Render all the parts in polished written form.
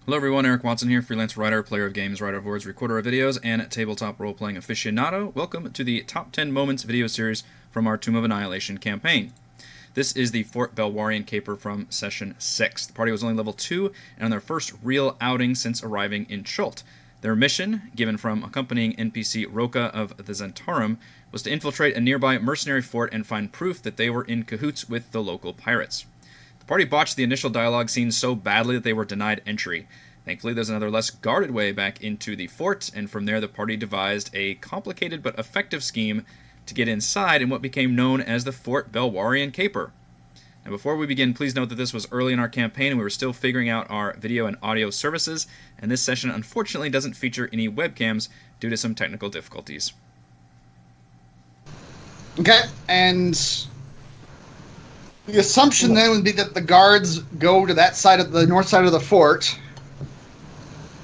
Hello everyone, Eric Watson here, freelance writer, player of games, writer of words, recorder of videos, and tabletop role-playing aficionado. Welcome to the Top 10 Moments video series from our Tomb of Annihilation campaign. This is the Fort Beluarian caper from Session 6. The party was only level 2 and on their first real outing since arriving in Chult. Their mission, given from accompanying NPC Roka of the Zentarum, was to infiltrate a nearby mercenary fort and find proof that they were in cahoots with the local pirates. The party botched the initial dialogue scene so badly that they were denied entry. Thankfully, there's another less guarded way back into the fort, and from there the party devised a complicated but effective scheme to get inside in what became known as the Fort Beluarian Caper. Now, before we begin, please note that this was early in our campaign and we were still figuring out our video and audio services, and this session unfortunately doesn't feature any webcams due to some technical difficulties. Okay, and the assumption then would be that the guards go to that side of the north side of the fort.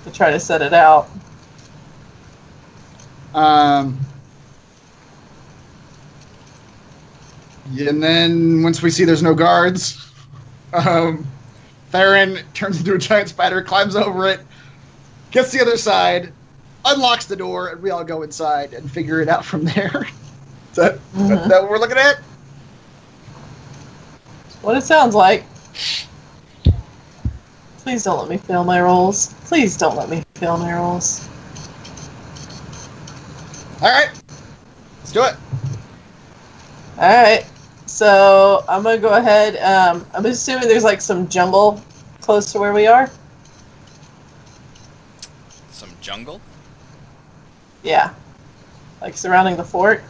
To try to set it out. And then once we see there's no guards, Theron turns into a giant spider, climbs over it, gets the other side, unlocks the door, and we all go inside and figure it out from there. Is that what we're looking at? What it sounds like. Please don't let me fail my rolls. Please don't let me fail my rolls. Alright, let's do it. Alright, so I'm going to go ahead. I'm assuming there's like some jungle close to where we are. Some jungle? Yeah. Like surrounding the fort.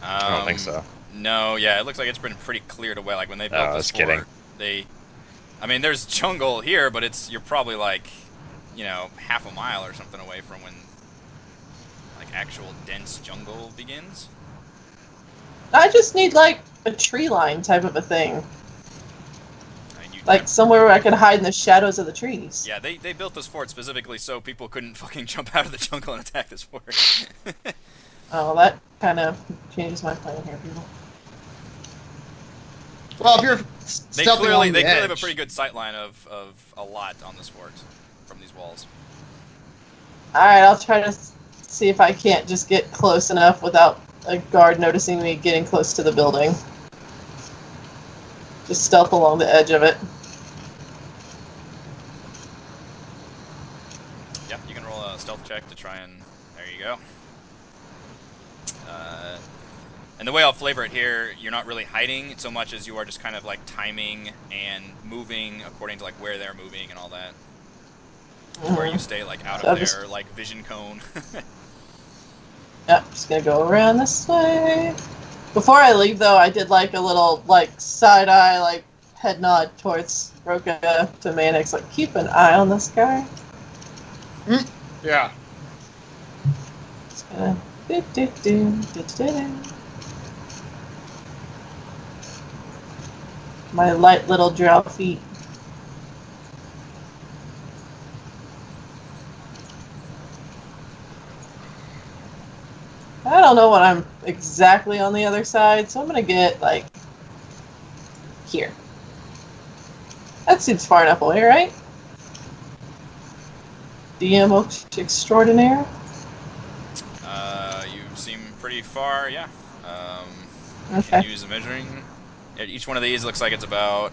I don't think so. No, yeah, it looks like it's been pretty cleared away. Like when they built this fort, I mean, there's jungle here, but you're probably like, half a mile or something away from when, like, actual dense jungle begins. I just need like a tree line type of a thing. I mean, like somewhere where I could hide in the shadows of the trees. Yeah, they built this fort specifically so people couldn't fucking jump out of the jungle and attack this fort. Oh, that kind of changes my plan here, people. Well, if you're They clearly have a pretty good sightline of a lot on this fort from these walls. Alright, I'll try to see if I can't just get close enough without a guard noticing me getting close to the building. Just stealth along the edge of it. Yep, you can roll a stealth check to try and... There you go. And the way I'll flavor it here, you're not really hiding so much as you are just kind of like timing and moving according to like where they're moving and all that. Where you stay like out of their like vision cone. Yep, just gonna go around this way. Before I leave though, I did like a little like side eye, like head nod towards Roka to Mannix, like keep an eye on this guy. Yeah. Just gonna do. My light little drow feet. I don't know what I'm exactly on the other side, so I'm gonna get like here. That seems far enough away, right? DM extraordinaire. You seem pretty far, yeah. Okay. You can use the measuring. Each one of these looks like it's about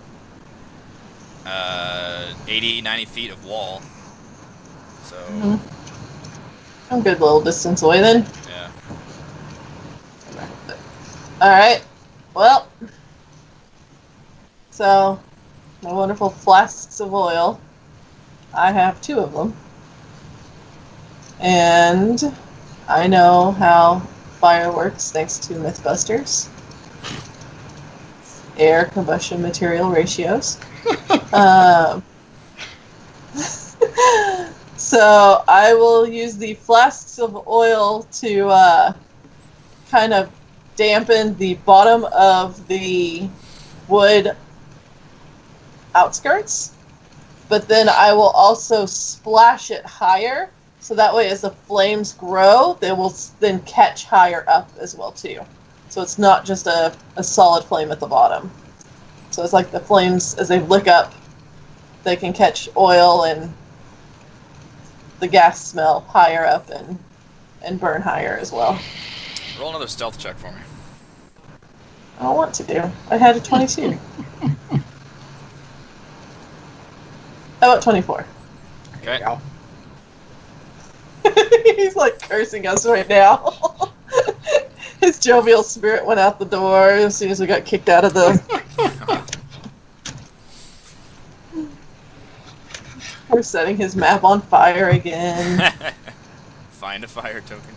80, 90 feet of wall. So... I'm a good little distance away then. Yeah. Alright. Well. So, my wonderful flasks of oil. I have 2 of them. And I know how fire works thanks to Mythbusters. Air combustion material ratios. So I will use the flasks of oil to kind of dampen the bottom of the wood outskirts, but then I will also splash it higher, so that way as the flames grow, they will then catch higher up as well too. So it's not just a solid flame at the bottom. So it's like the flames, as they lick up, they can catch oil and the gas smell higher up and burn higher as well. Roll another stealth check for me. I don't want to do. I had a 22. How about 24? Okay. He's like cursing us right now. His jovial spirit went out the door as soon as we got kicked out of the... We're setting his map on fire again. Find a fire token.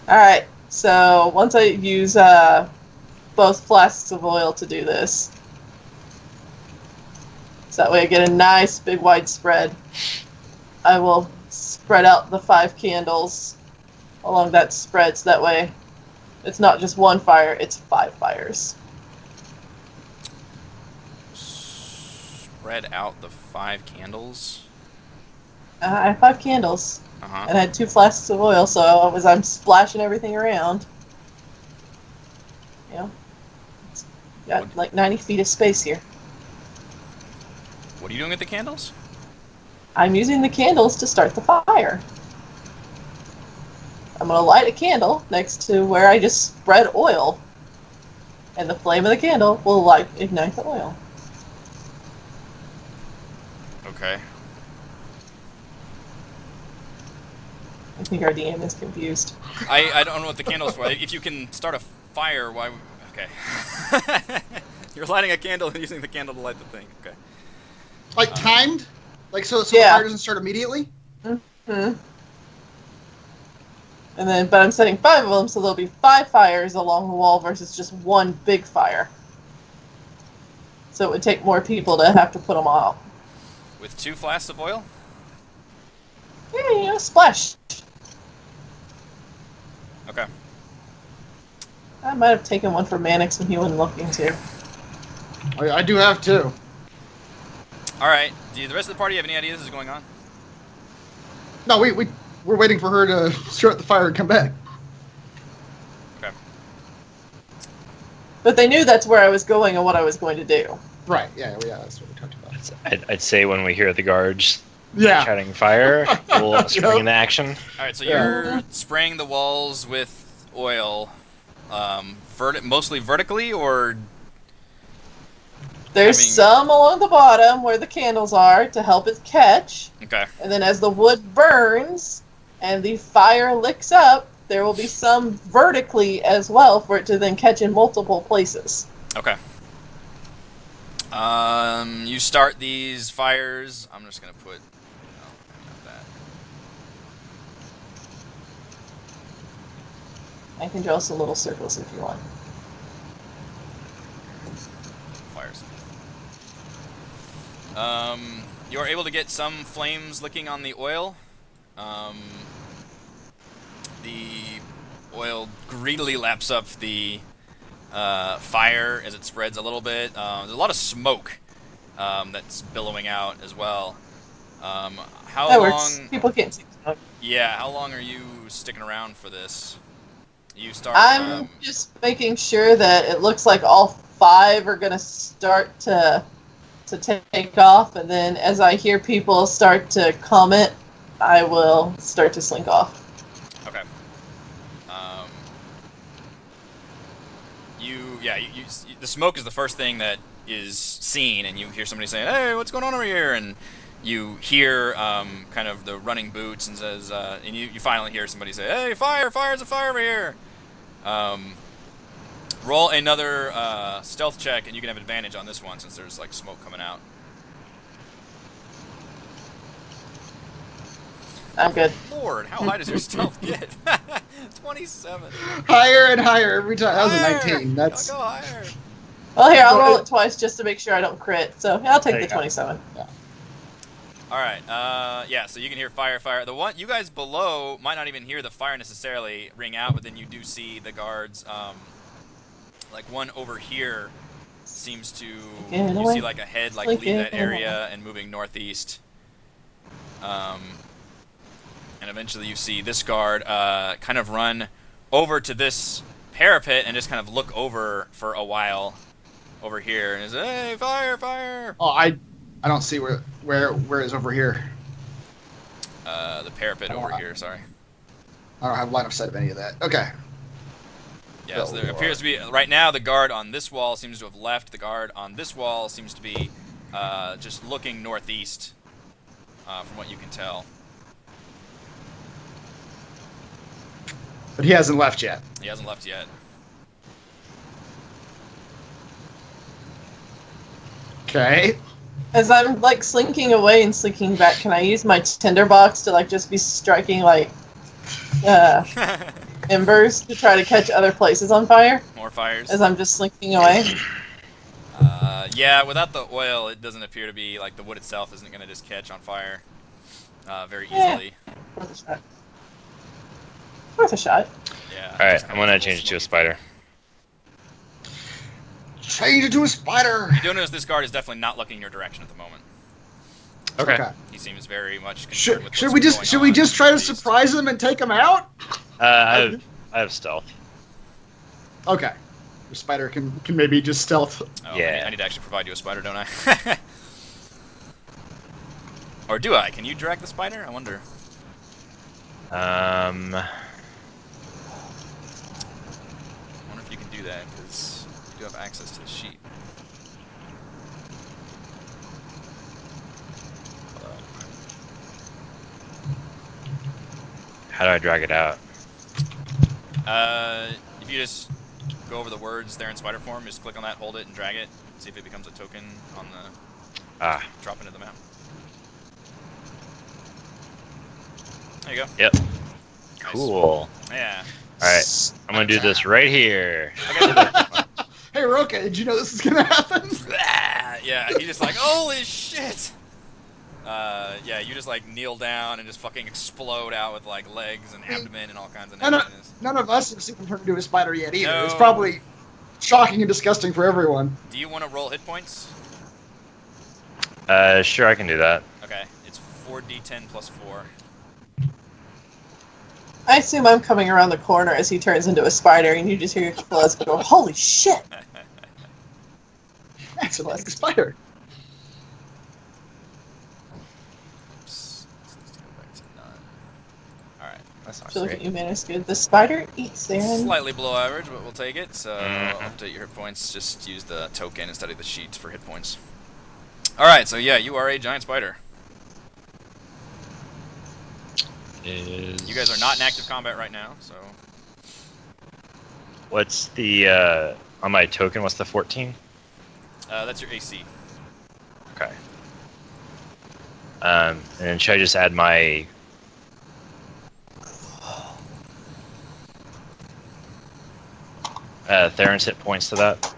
Alright, so once I use both flasks of oil to do this, so that way I get a nice big wide spread, I will spread out the 5 candles along that spread, so that way it's not just one fire, it's 5 fires. Spread out the 5 candles. I have 5 candles, Uh-huh. and I had 2 flasks of oil, so I'm splashing everything around. You know, it's got like 90 feet of space here. What are you doing with the candles? I'm using the candles to start the fire. I'm going to light a candle next to where I just spread oil, and the flame of the candle will ignite the oil. Okay. I think our DM is confused. I don't know what the candle's for. If you can start a fire, why... Okay. You're lighting a candle and using the candle to light the thing. Okay. Like timed? Like so Yeah. the fire doesn't start immediately? Mm-hmm. And then, but I'm setting 5 of them, so there'll be 5 fires along the wall versus just one big fire. So it would take more people to have to put them out. With 2 flasks of oil? Yeah, you know, splash. Okay. I might have taken one for Mannix when he wasn't looking to. I do have 2. Alright. Do the rest of the party have any ideas this is going on? No, we're waiting for her to start the fire and come back. Okay. But they knew that's where I was going and what I was going to do. Right, yeah, that's what we talked about. I'd say when we hear the guards Yeah. shouting fire, we'll spring into action. Alright, so you're spraying the walls with oil, mostly vertically, or... There's some along the bottom where the candles are to help it catch. Okay. And then as the wood burns and the fire licks up, there will be some vertically as well for it to then catch in multiple places. Okay. You start these fires. I'm just gonna put... Oh, not that. I can draw some little circles if you want. Fires. You are able to get some flames licking on the oil. The oil greedily laps up the fire as it spreads a little bit. There's a lot of smoke that's billowing out as well. How That long? works. People can't see smoke. Yeah, how long are you sticking around for this? You start. I'm just making sure that it looks like all 5 are going to start to take off, and then as I hear people start to comment, I will start to slink off. Okay. The smoke is the first thing that is seen, and you hear somebody saying, "Hey, what's going on over here?" And you hear kind of the running boots, and says, and you finally hear somebody say, "Hey, fire! Fire's a fire over here!" Roll another stealth check, and you can have advantage on this one since there's like smoke coming out. I'm good. Lord, how high does your stealth get? 27. Higher and higher every time. That was a Higher! 19. That's Go higher. Well, here, I'll roll it twice just to make sure I don't crit. So I'll take There the you go. 27. All right. Yeah. So you can hear fire, fire. The one you guys below might not even hear the fire necessarily ring out, but then you do see the guards. Like one over here seems to. Get You away. see like a head like Like leave that it. area and moving northeast. And eventually you see this guard kind of run over to this parapet and just kind of look over for a while over here and is, hey, fire, fire! Oh, I don't see where is over here. The parapet over here, sorry. I don't have line of sight of any of that. Okay. Yeah, so there appears to be, right now, the guard on this wall seems to have left. The guard on this wall seems to be just looking northeast, from what you can tell. But he hasn't left yet. He hasn't left yet. Okay. As I'm like slinking away and slinking back, can I use my tinderbox to like just be striking like embers to try to catch other places on fire? More fires. As I'm just slinking away. Yeah, without the oil, it doesn't appear to be like the wood itself isn't going to just catch on fire very easily. Worth a shot. Worth a shot. Yeah. Alright, I'm gonna change it to a spider. Change it to a spider. You do notice this guard is definitely not looking your direction at the moment. Okay. He seems very much concerned with Should we just try to surprise him and take him out? I have stealth. Okay. The spider can maybe just stealth. Oh, Yeah. I need to actually provide you a spider, don't I? Or do I? Can you drag the spider? I wonder. I wonder if you can do that, because you do have access to the sheet. How do I drag it out? If you just go over the words there in spider form, just click on that, hold it, and drag it. See if it becomes a token on the drop into the map. There you go. Yep. Nice. Cool. Yeah. Alright, I'm gonna do this right here. Hey, Roka, did you know this is gonna happen? Yeah, he just like, holy shit! Yeah, you just like kneel down and just fucking explode out with like legs and abdomen and all kinds of nastiness. None of us have seen him turn into a spider yet either. No. It's probably shocking and disgusting for everyone. Do you want to roll hit points? Sure, I can do that. Okay, it's 4d10 plus 4. I assume I'm coming around the corner as he turns into a spider, and you just hear Celeste go, "Holy shit!" That's a big spider. Oops. Let's go back to 9. Alright. That's not So look great. at you, man. It's good. The spider eats Aaron. Slightly below average, but we'll take it. So update your hit points. Just use the token instead of the sheets for hit points. Alright, so yeah, you are a giant spider. You guys are not in active combat right now, so... What's the, on my token, what's the 14? That's your AC. Okay. And then should I just add my... Theron's hit points to that?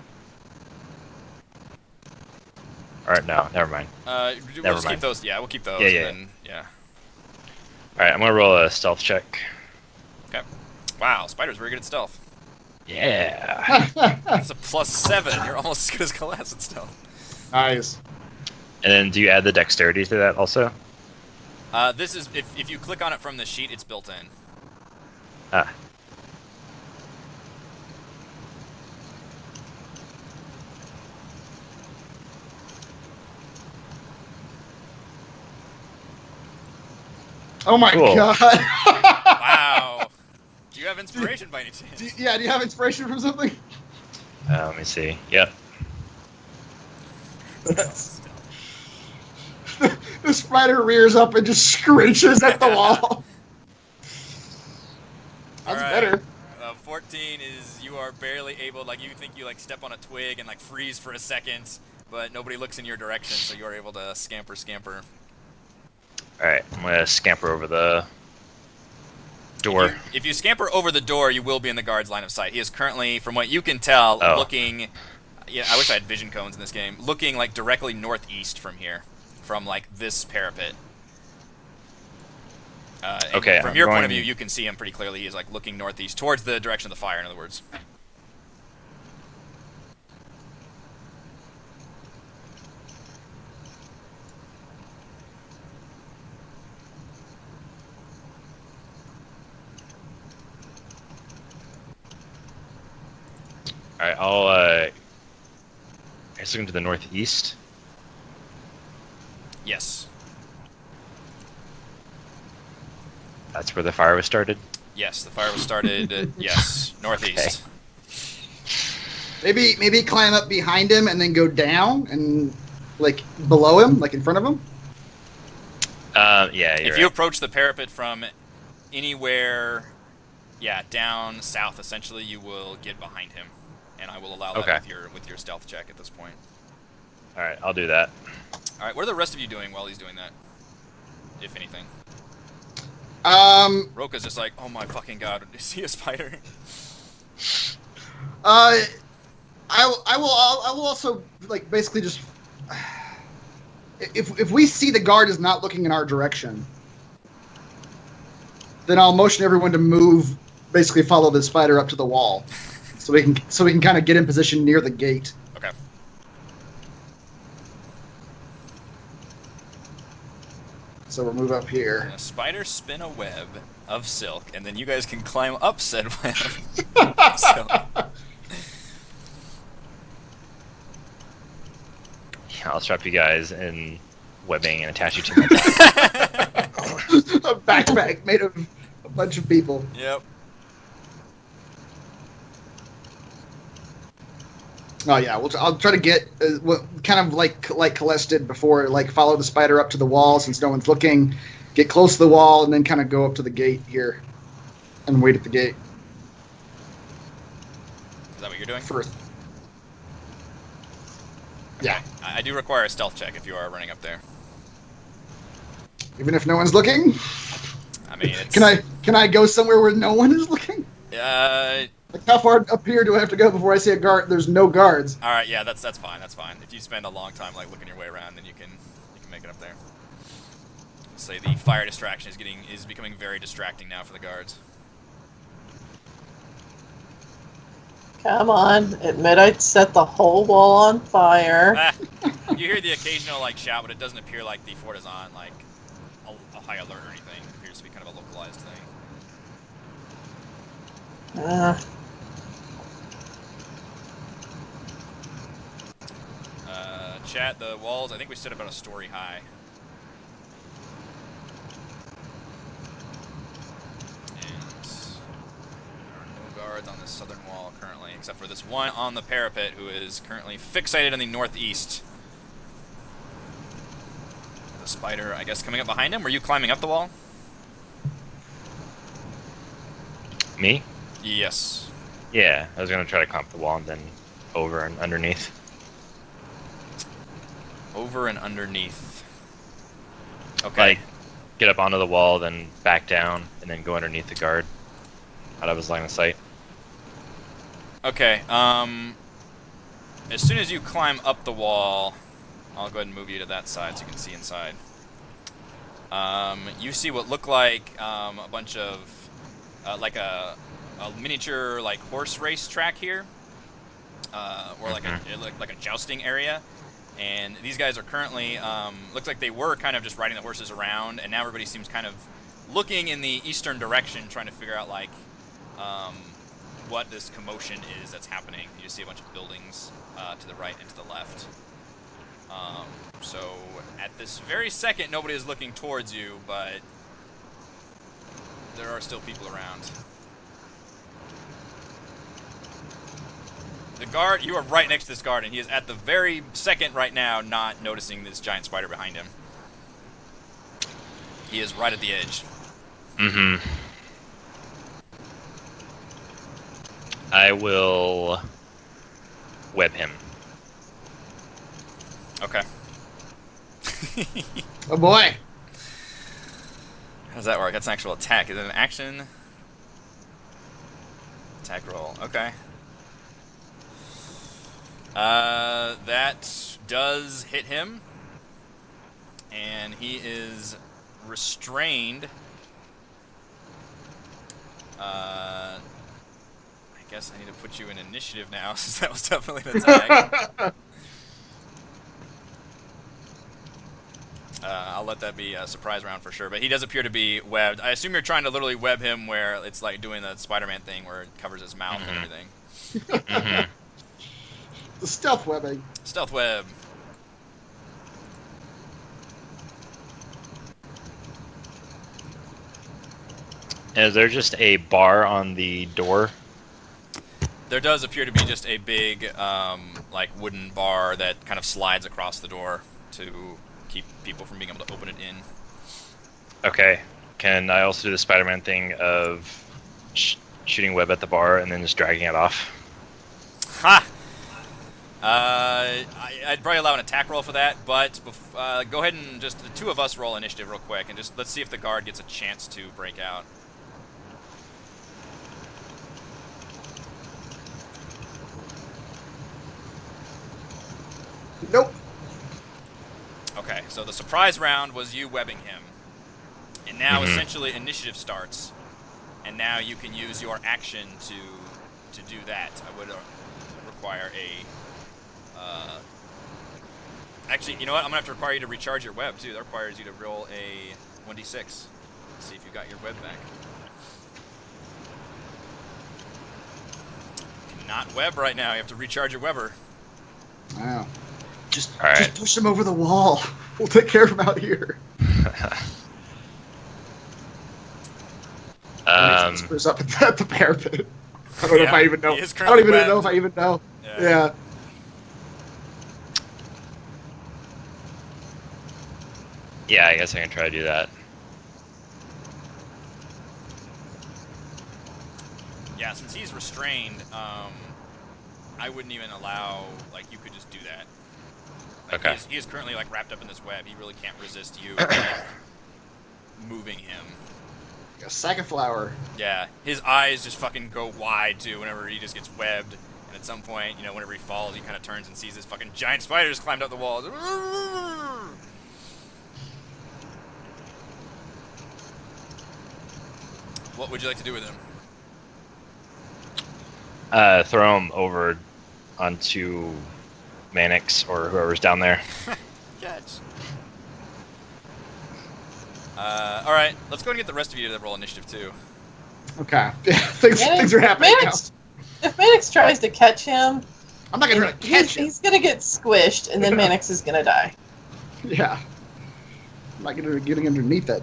Alright, no, never mind. We'll Never just mind. keep those. Yeah, we'll keep those. Yeah, and yeah. then, yeah. Alright, I'm gonna roll a stealth check. Okay. Wow, spider's very good at stealth. Yeah! That's a +7. You're almost as good as Celeste at stealth. Nice. And then do you add the dexterity to that also? This is if you click on it from the sheet, it's built in. Ah. Oh my Cool. god. Wow. Do you have inspiration by any chance? Do you have inspiration from something? Let me see. Yep. The spider rears up and just screeches at the wall. That's Alright. better. 14 is you are barely able, like you think you like step on a twig and like freeze for a second, but nobody looks in your direction, so you're able to scamper. Alright, I'm gonna scamper over the door. If you scamper over the door, you will be in the guard's line of sight. He is currently, from what you can tell, looking... Yeah, I wish I had vision cones in this game. Looking like directly northeast from here. From like this parapet. Okay, From I'm your point going- of view, you can see him pretty clearly. He is like looking northeast, towards the direction of the fire, in other words. Alright, I'll He's looking to the northeast. Yes. That's where the fire was started. Yes, the fire was started. Yes, northeast. Okay. Maybe climb up behind him and then go down and like below him, like in front of him. Yeah. If you approach the parapet from anywhere, down south, essentially, you will get behind him, and I will allow that with your stealth check at this point. All right, I'll do that. All right, what are the rest of you doing while he's doing that, if anything? Roka's just like, oh my fucking god, is he a spider? I will also like basically just if we see the guard is not looking in our direction, then I'll motion everyone to move, basically follow the spider up to the wall, so we can kind of get in position near the gate. Okay. So we'll move up here. And a spider spin a web of silk, and then you guys can climb up said web of silk. I'll strap you guys in webbing and attach you to my A backpack made of a bunch of people. Yep. Oh yeah, I'll try to get kind of like Celeste did before, like follow the spider up to the wall since no one's looking, get close to the wall, and then kind of go up to the gate here, and wait at the gate. Is that what you're doing? First. Yeah. I do require a stealth check if you are running up there. Even if no one's looking. I mean, it's... Can I go somewhere where no one is looking? Like how far up here do I have to go before I see a guard? There's no guards. All right, yeah, that's fine. That's fine. If you spend a long time like looking your way around, then you can make it up there. Say the fire distraction is becoming very distracting now for the guards. Come on, admit I'd set the whole wall on fire. You hear the occasional like shout, but it doesn't appear like the fort is on like a high alert or anything. It appears to be kind of a localized thing. Chat, the walls, I think we stood about a story high. And there are no guards on this southern wall currently, except for this one on the parapet who is currently fixated in the northeast. The spider, I guess, coming up behind him. Were you climbing up the wall? Me? Yes. Yeah, I was gonna try to climb the wall and then over and underneath. Over and underneath. Okay. Like, get up onto the wall, then back down, and then go underneath the guard. Out of his line of sight. Okay, as soon as you climb up the wall, I'll go ahead and move you to that side so you can see inside. You see what look like a bunch of, like a miniature like horse race track here, or like a jousting area. And these guys are currently, looks like they were kind of just riding the horses around, and now everybody seems kind of looking in the eastern direction, trying to figure out like what this commotion is that's happening. You see a bunch of buildings to the right and to the left. So at this very second, nobody is looking towards you, but there are still people around. The guard, you are right next to this guard, and he is at the very second right now not noticing this giant spider behind him. He is right at the edge. Mm-hmm. I will web him. Okay. Oh boy. How does that work? That's an actual attack. Is it an action? Attack roll. Okay. That does hit him, and he is restrained. I guess I need to put you in initiative now, since that was definitely an attack. I'll let that be a surprise round for sure, but he does appear to be webbed. I assume you're trying to literally web him where it's like doing the Spider-Man thing where it covers his mouth and everything. The stealth webbing. Stealth web. Is there just a bar on the door? There does appear to be just a big, like, wooden bar that kind of slides across the door to keep people from being able to open it in. Okay. Can I also do the Spider-Man thing of shooting web at the bar and then just dragging it off? Ha! I'd probably allow an attack roll for that, but go ahead and just the two of us roll initiative real quick, and just let's see if the guard gets a chance to break out. Nope. Okay, so the surprise round was you webbing him, and now essentially initiative starts, and now you can use your action to do that. I would require a. Actually, you know what? I'm gonna have to require you to recharge your web too. That requires you to roll a 1d6. See if you got your web back. You cannot web right now. You have to recharge your webber. Wow. Just push him over the wall. We'll take care of him out here. Spruce up at the parapet. I don't know if I even know. I don't even know if I even know. Yeah. Yeah, I guess I can try to do that. Yeah, since he's restrained, I wouldn't even allow, like, you could just do that. Like, okay. He is currently, like, wrapped up in this web. He really can't resist you, like, moving him. Like a sack of flour. Yeah, his eyes just fucking go wide, too, whenever he just gets webbed. And at some point, you know, whenever he falls, he kind of turns and sees this fucking giant spider just climbed up the wall. What would you like to do with him? Throw him over onto Mannix or whoever's down there. Catch. Alright, let's go and get the rest of you to roll initiative too. Okay. things are happening now. If Mannix tries to catch him, I'm not going to try to catch him. He's going to get squished, and then Mannix is going to die. Yeah. I'm not going to be getting underneath it.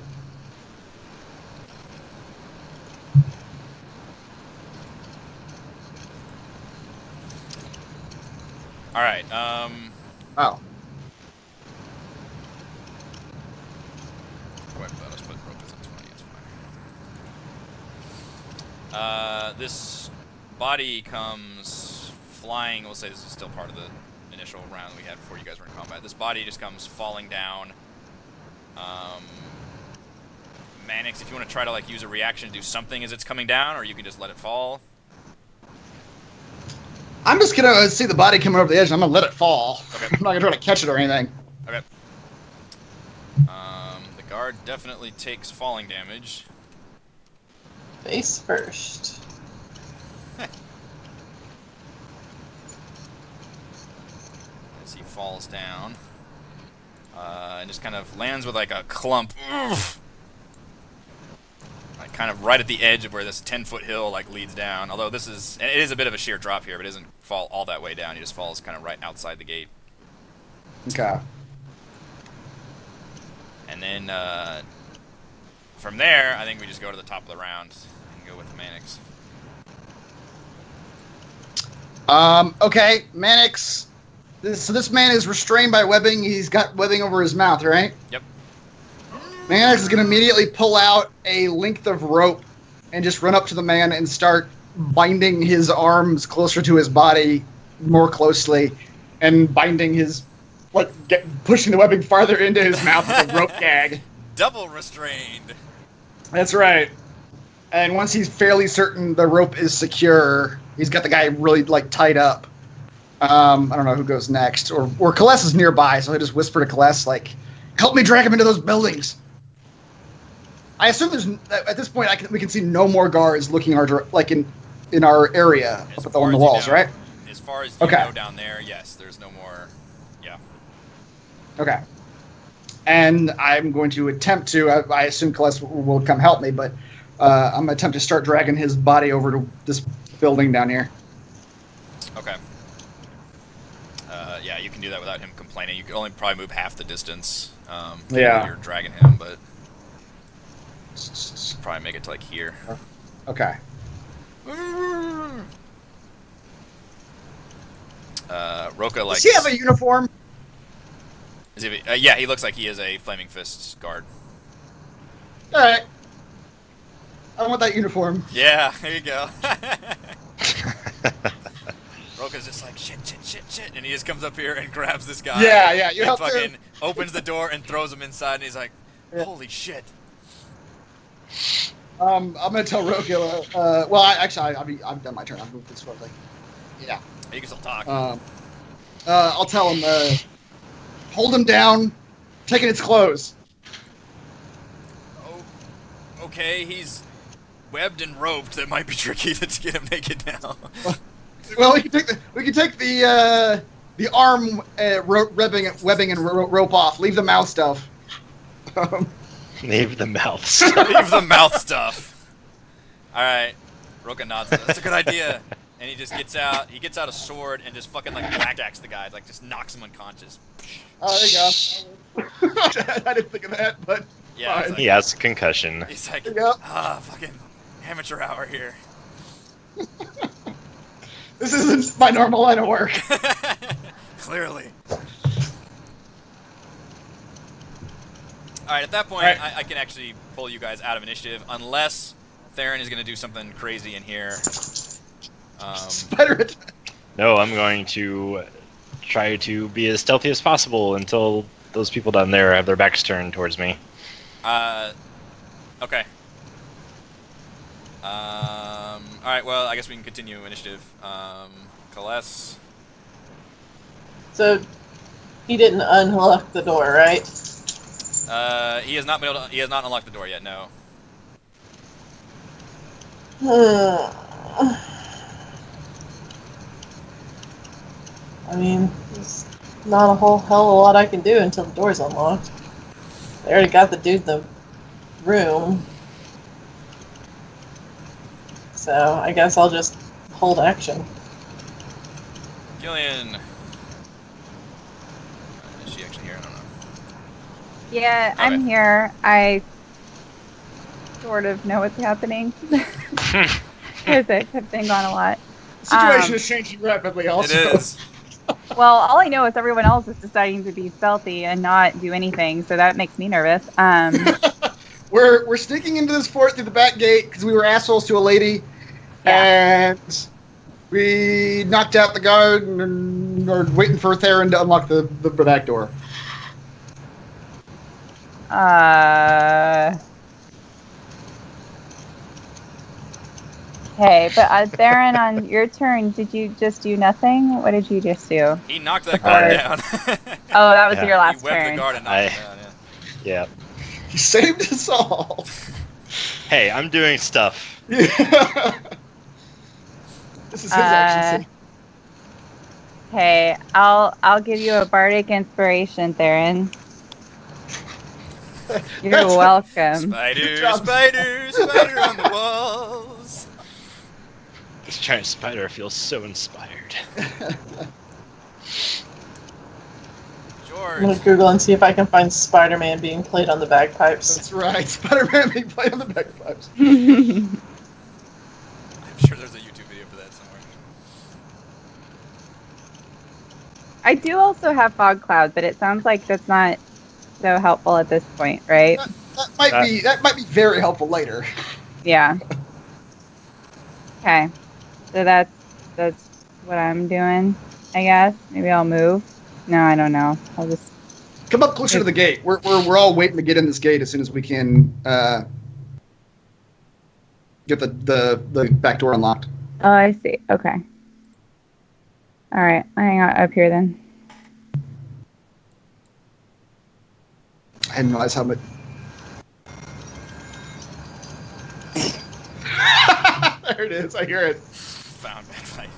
Alright, Oh. let's put rope as a 20, it's fine. This body comes flying, we'll say this is still part of the initial round we had before you guys were in combat. This body just comes falling down. Mannix, if you want to try to, like, use a reaction to do something as it's coming down, or you can just let it fall. I'm just going to see the body coming over the edge, and I'm going to let it fall. Okay. I'm not going to try to catch it or anything. Okay. The guard definitely takes falling damage. Face first. As he falls down. And just kind of lands with, like, a clump. Like, kind of right at the edge of where this 10-foot hill, like, leads down. Although it is a bit of a sheer drop here, but it doesn't fall all that way down. He just falls kind of right outside the gate. Okay. And then, from there, I think we just go to the top of the round and go with Mannix. Okay, Mannix. So this man is restrained by webbing. He's got webbing over his mouth, right? Yep. Mannix is going to immediately pull out a length of rope and just run up to the man and start binding his arms closer to his body more closely and binding his, pushing the webbing farther into his mouth with a rope gag. Double restrained. That's right. And once he's fairly certain the rope is secure, he's got the guy really, tied up. I don't know who goes next. Or Kaless is nearby, so I just whisper to Kaless, help me drag him into those buildings. I assume at this point we can see no more guards looking in our area up on the walls, right? As far as you know down there, yes, there's no more. Yeah. Okay. And I'm going to attempt to. I assume Kaless will come help me, but I'm going to attempt to start dragging his body over to this building down here. Okay. you can do that without him complaining. You can only probably move half the distance. Yeah. You're dragging him, but probably make it to like here. Okay. Roka like. Does he have a uniform? Is he, yeah, he looks like he is a Flaming Fist guard. All right. I want that uniform. Yeah, there you go. Roka's just like shit, and he just comes up here and grabs this guy. Yeah. You and help fucking him. opens the door and throws him inside, and he's like, "Holy shit!" I'm gonna tell Roka. Well, I've done my turn. I've moved this way. Yeah. You can still talk. I'll tell him. Hold him down. Taking his clothes. Oh, okay, he's webbed and roped. That might be tricky to get him naked now. Well, we can take the arm webbing and rope off. Leave the mouth stuff. Leave the mouth. Leave the mouth stuff. All right, Roka nods. That's a good idea. And he just gets out. He gets out a sword and just fucking like blackjacks the guy, like just knocks him unconscious. Oh, there you go. I didn't think of that, but yeah, fine. like, He has a concussion. he's like, Yep. Fucking amateur hour here. This isn't my normal line of work. Clearly. Alright, at that point, Right. I can actually pull you guys out of initiative, unless Theron is going to do something crazy in here. Spider attack. No, I'm going to try to be as stealthy as possible until those people down there have their backs turned towards me. Okay. Alright, well, I guess we can continue initiative. Kaless. So he didn't unlock the door, right? He has not been able to, he has not unlocked the door yet, no. I mean, there's not a whole hell of a lot I can do until the door's unlocked. They already got the dude in the room. So I guess I'll just hold action. Gillian. Is she actually here? I don't know. Yeah, Okay. I'm here. I sort of know what's happening. Because it's been going a lot. The situation is changing rapidly. Also, It is. Well, all I know is everyone else is deciding to be stealthy and not do anything, so that makes me nervous. We're sneaking into this fort through the back gate because we were assholes to a lady, and we knocked out the guard and are waiting for Theron to unlock the back door. Okay, but Theron, on your turn, did you just do nothing? What did you just do? He knocked that guard down. Oh, that was Yeah. your last He webbed the turn. guard and knocked him down, yeah. Yeah. He saved us all. Hey, I'm doing stuff. This is his action scene. Okay, I'll give you a bardic inspiration, Theron. You're That's- welcome. Spider, job. spider, spider on the walls. This giant spider feels so inspired. I'm George. gonna Google and see if I can find Spider-Man being played on the bagpipes. That's right. Spider-Man being played on the bagpipes. I'm sure there's a YouTube video for that somewhere. I do also have fog cloud, but it sounds like that's not so helpful at this point, right? That might be very helpful later. Yeah. Okay. So that's what I'm doing, I guess. Maybe I'll move. No, I don't know. I'll just Come up closer to the gate. We're all waiting to get in this gate as soon as we can get the back door unlocked. Oh, I see. Okay. All right. I'll hang out up here then. I didn't realize how much. There it is. I hear it. Found bagpipe.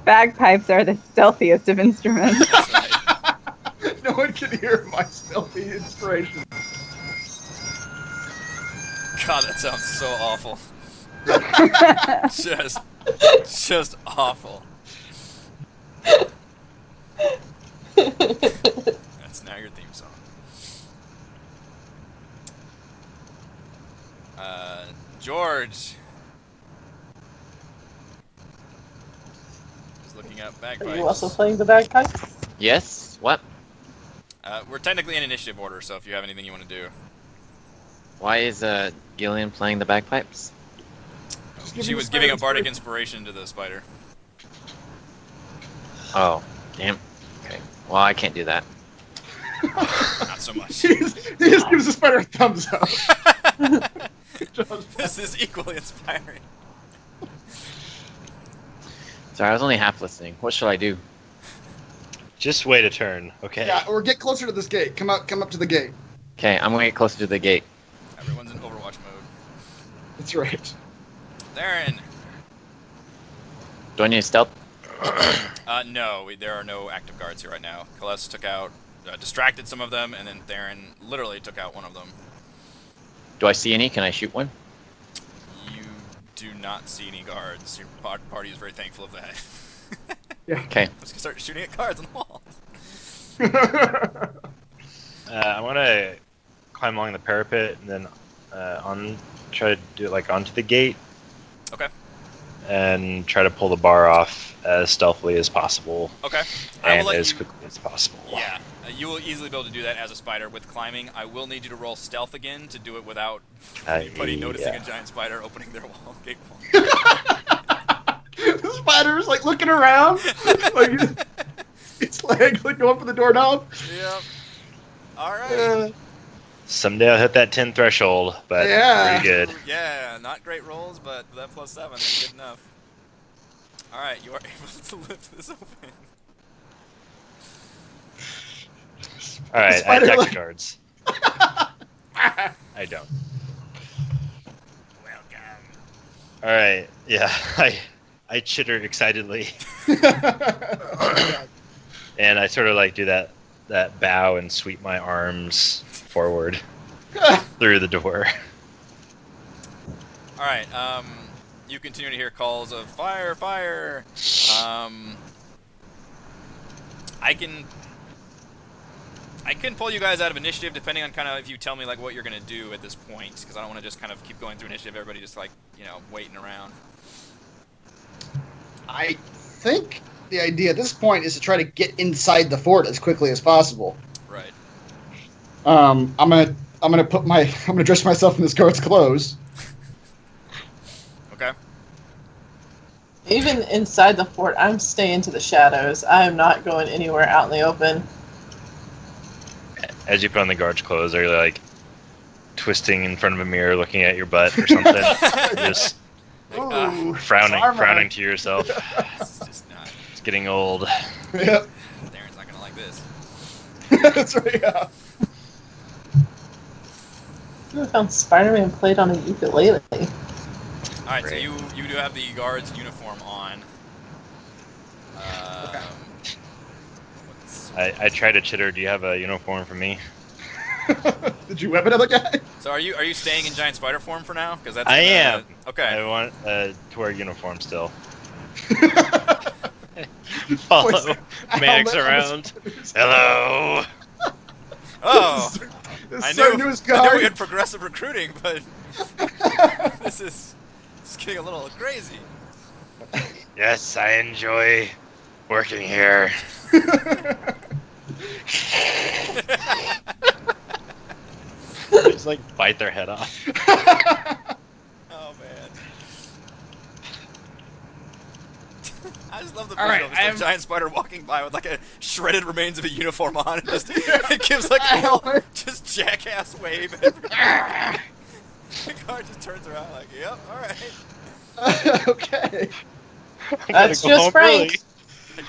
Bagpipes are the stealthiest of instruments. That's right. No one can hear my stealthy inspiration. God, that sounds so awful. just awful. That's now your theme song. George. Just looking up bagpipes. Are you also playing the bagpipe? Yes? What? We're technically in initiative order, so if you have anything you want to do. Why is Gillian playing the bagpipes? She was giving a bardic inspiration to the spider. Oh, damn. Okay. Well, I can't do that. Not so much. He just gives the spider a thumbs up. This is equally inspiring. Sorry, I was only half listening. What should I do? Just wait a turn, okay? Yeah, or get closer to this gate. Come up to the gate. Okay, I'm gonna get closer to the gate. Everyone's in Overwatch mode. That's right. Theron. Do I need stealth? No, there are no active guards here right now. Kaless took out, distracted some of them, and then Theron literally took out one of them. Do I see any? Can I shoot one? You do not see any guards. Your party is very thankful of that. Yeah. Okay. Let's start shooting at guards on the wall. I want to climb along the parapet and then try to do it like onto the gate. Okay. And try to pull the bar off as stealthily as possible. Okay. And as quickly as possible. Yeah, you will easily be able to do that as a spider with climbing. I will need you to roll stealth again to do it without anybody noticing a giant spider opening their gate wall. The spider's like looking around, like its legs like going for the doorknob. Yep. All right. Someday I'll hit that 10 threshold, but Yeah. pretty good. Yeah, not great rolls, but that +7 is good enough. All right, you are able to lift this open. All right, I Spider attack like- the guards. I don't. Welcome. All right, yeah, I chitter excitedly, and I sort of like do that bow and sweep my arms forward through the door. All right. You continue to hear calls of fire, fire. I can pull you guys out of initiative depending on kind of if you tell me like what you're gonna do at this point, because I don't want to just kind of keep going through initiative. Everybody just like waiting around. I think the idea at this point is to try to get inside the fort as quickly as possible. Right. I'm gonna dress myself in this guard's clothes. Okay. Even inside the fort, I'm staying to the shadows. I am not going anywhere out in the open. As you put on the guard's clothes, are you like twisting in front of a mirror, looking at your butt or something? Just Ooh, frowning to yourself. It's just not. It's getting old. Yep. Darren's not gonna like this. That's right. Yeah. I found Spider-Man played on a ukulele. All right, Great. so you do have the guard's uniform on. I try to chitter. Do you have a uniform for me? Did you whip another guy? So are you staying in giant spider form for now? Because that's I am. Okay. I want to wear a uniform still. Follow Maddox around. Hello. Oh, This I is our knew newest we guard. had progressive recruiting, but this is getting a little crazy. Yes, I enjoy working here. Just like bite their head off. Oh man. I just love the All right, visual of just a giant spider walking by with like a shredded remains of a uniform on, and just it gives like a little just jackass wave. And the guard just turns around like, "Yep, all right." Okay. That's go just home Frank.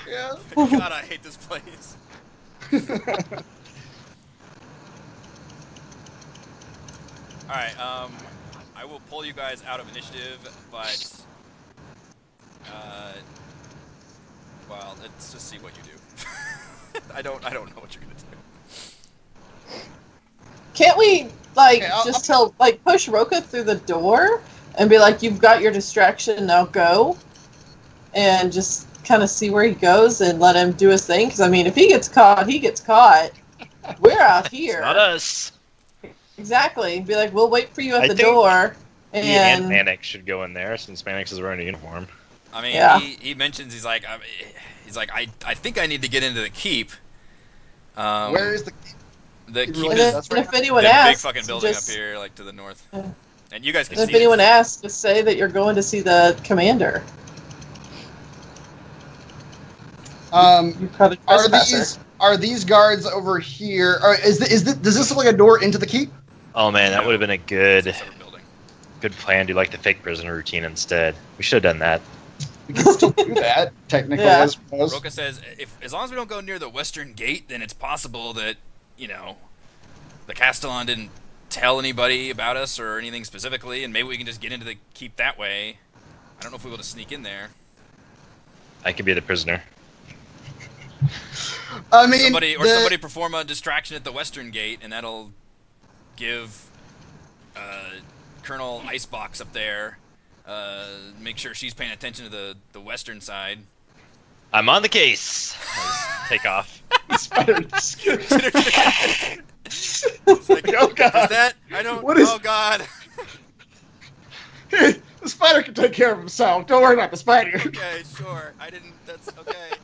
Yeah. God, I hate this place. All right, I will pull you guys out of initiative, but well, let's just see what you do. I don't know what you're gonna do. Can't we like Okay, I'll tell push Roka through the door and be like, "You've got your distraction, now go," and just kind of see where he goes and let him do his thing. Because I mean, if he gets caught, he gets caught. We're out here. It's not us. Exactly. Be like, we'll wait for you at I the think door. He and Mannix should go in there since Mannix is wearing a uniform. I mean, Yeah. he mentions he's like I think I need to get into the keep. Where is the? The keep really And is then, That's right. if anyone the big asks, fucking building just, up here, like to the north. Yeah. And you guys can and see if anyone it. asks, just say that you're going to see the commander. You probably Are these guards over here? Or does this look like a door into the keep? Oh man, that would have been a It's a good separate building. plan. Do like the fake prisoner routine instead. We should have done that. We can still do that technically, Yeah. I suppose. Roka says, as long as we don't go near the western gate, then it's possible that, the Castellan didn't tell anybody about us or anything specifically, and maybe we can just get into the keep that way. I don't know if we'll be able to sneak in there. I could be the prisoner. I mean, Somebody perform a distraction at the western gate, and that'll give Colonel Icebox up there, make sure she's paying attention to the western side. I'm on the case. Take off. It's like, Oh, God. Is that? I don't. What is- Oh God. the spider can take care of himself. Don't worry about the spider. Okay, sure. I didn't. That's okay.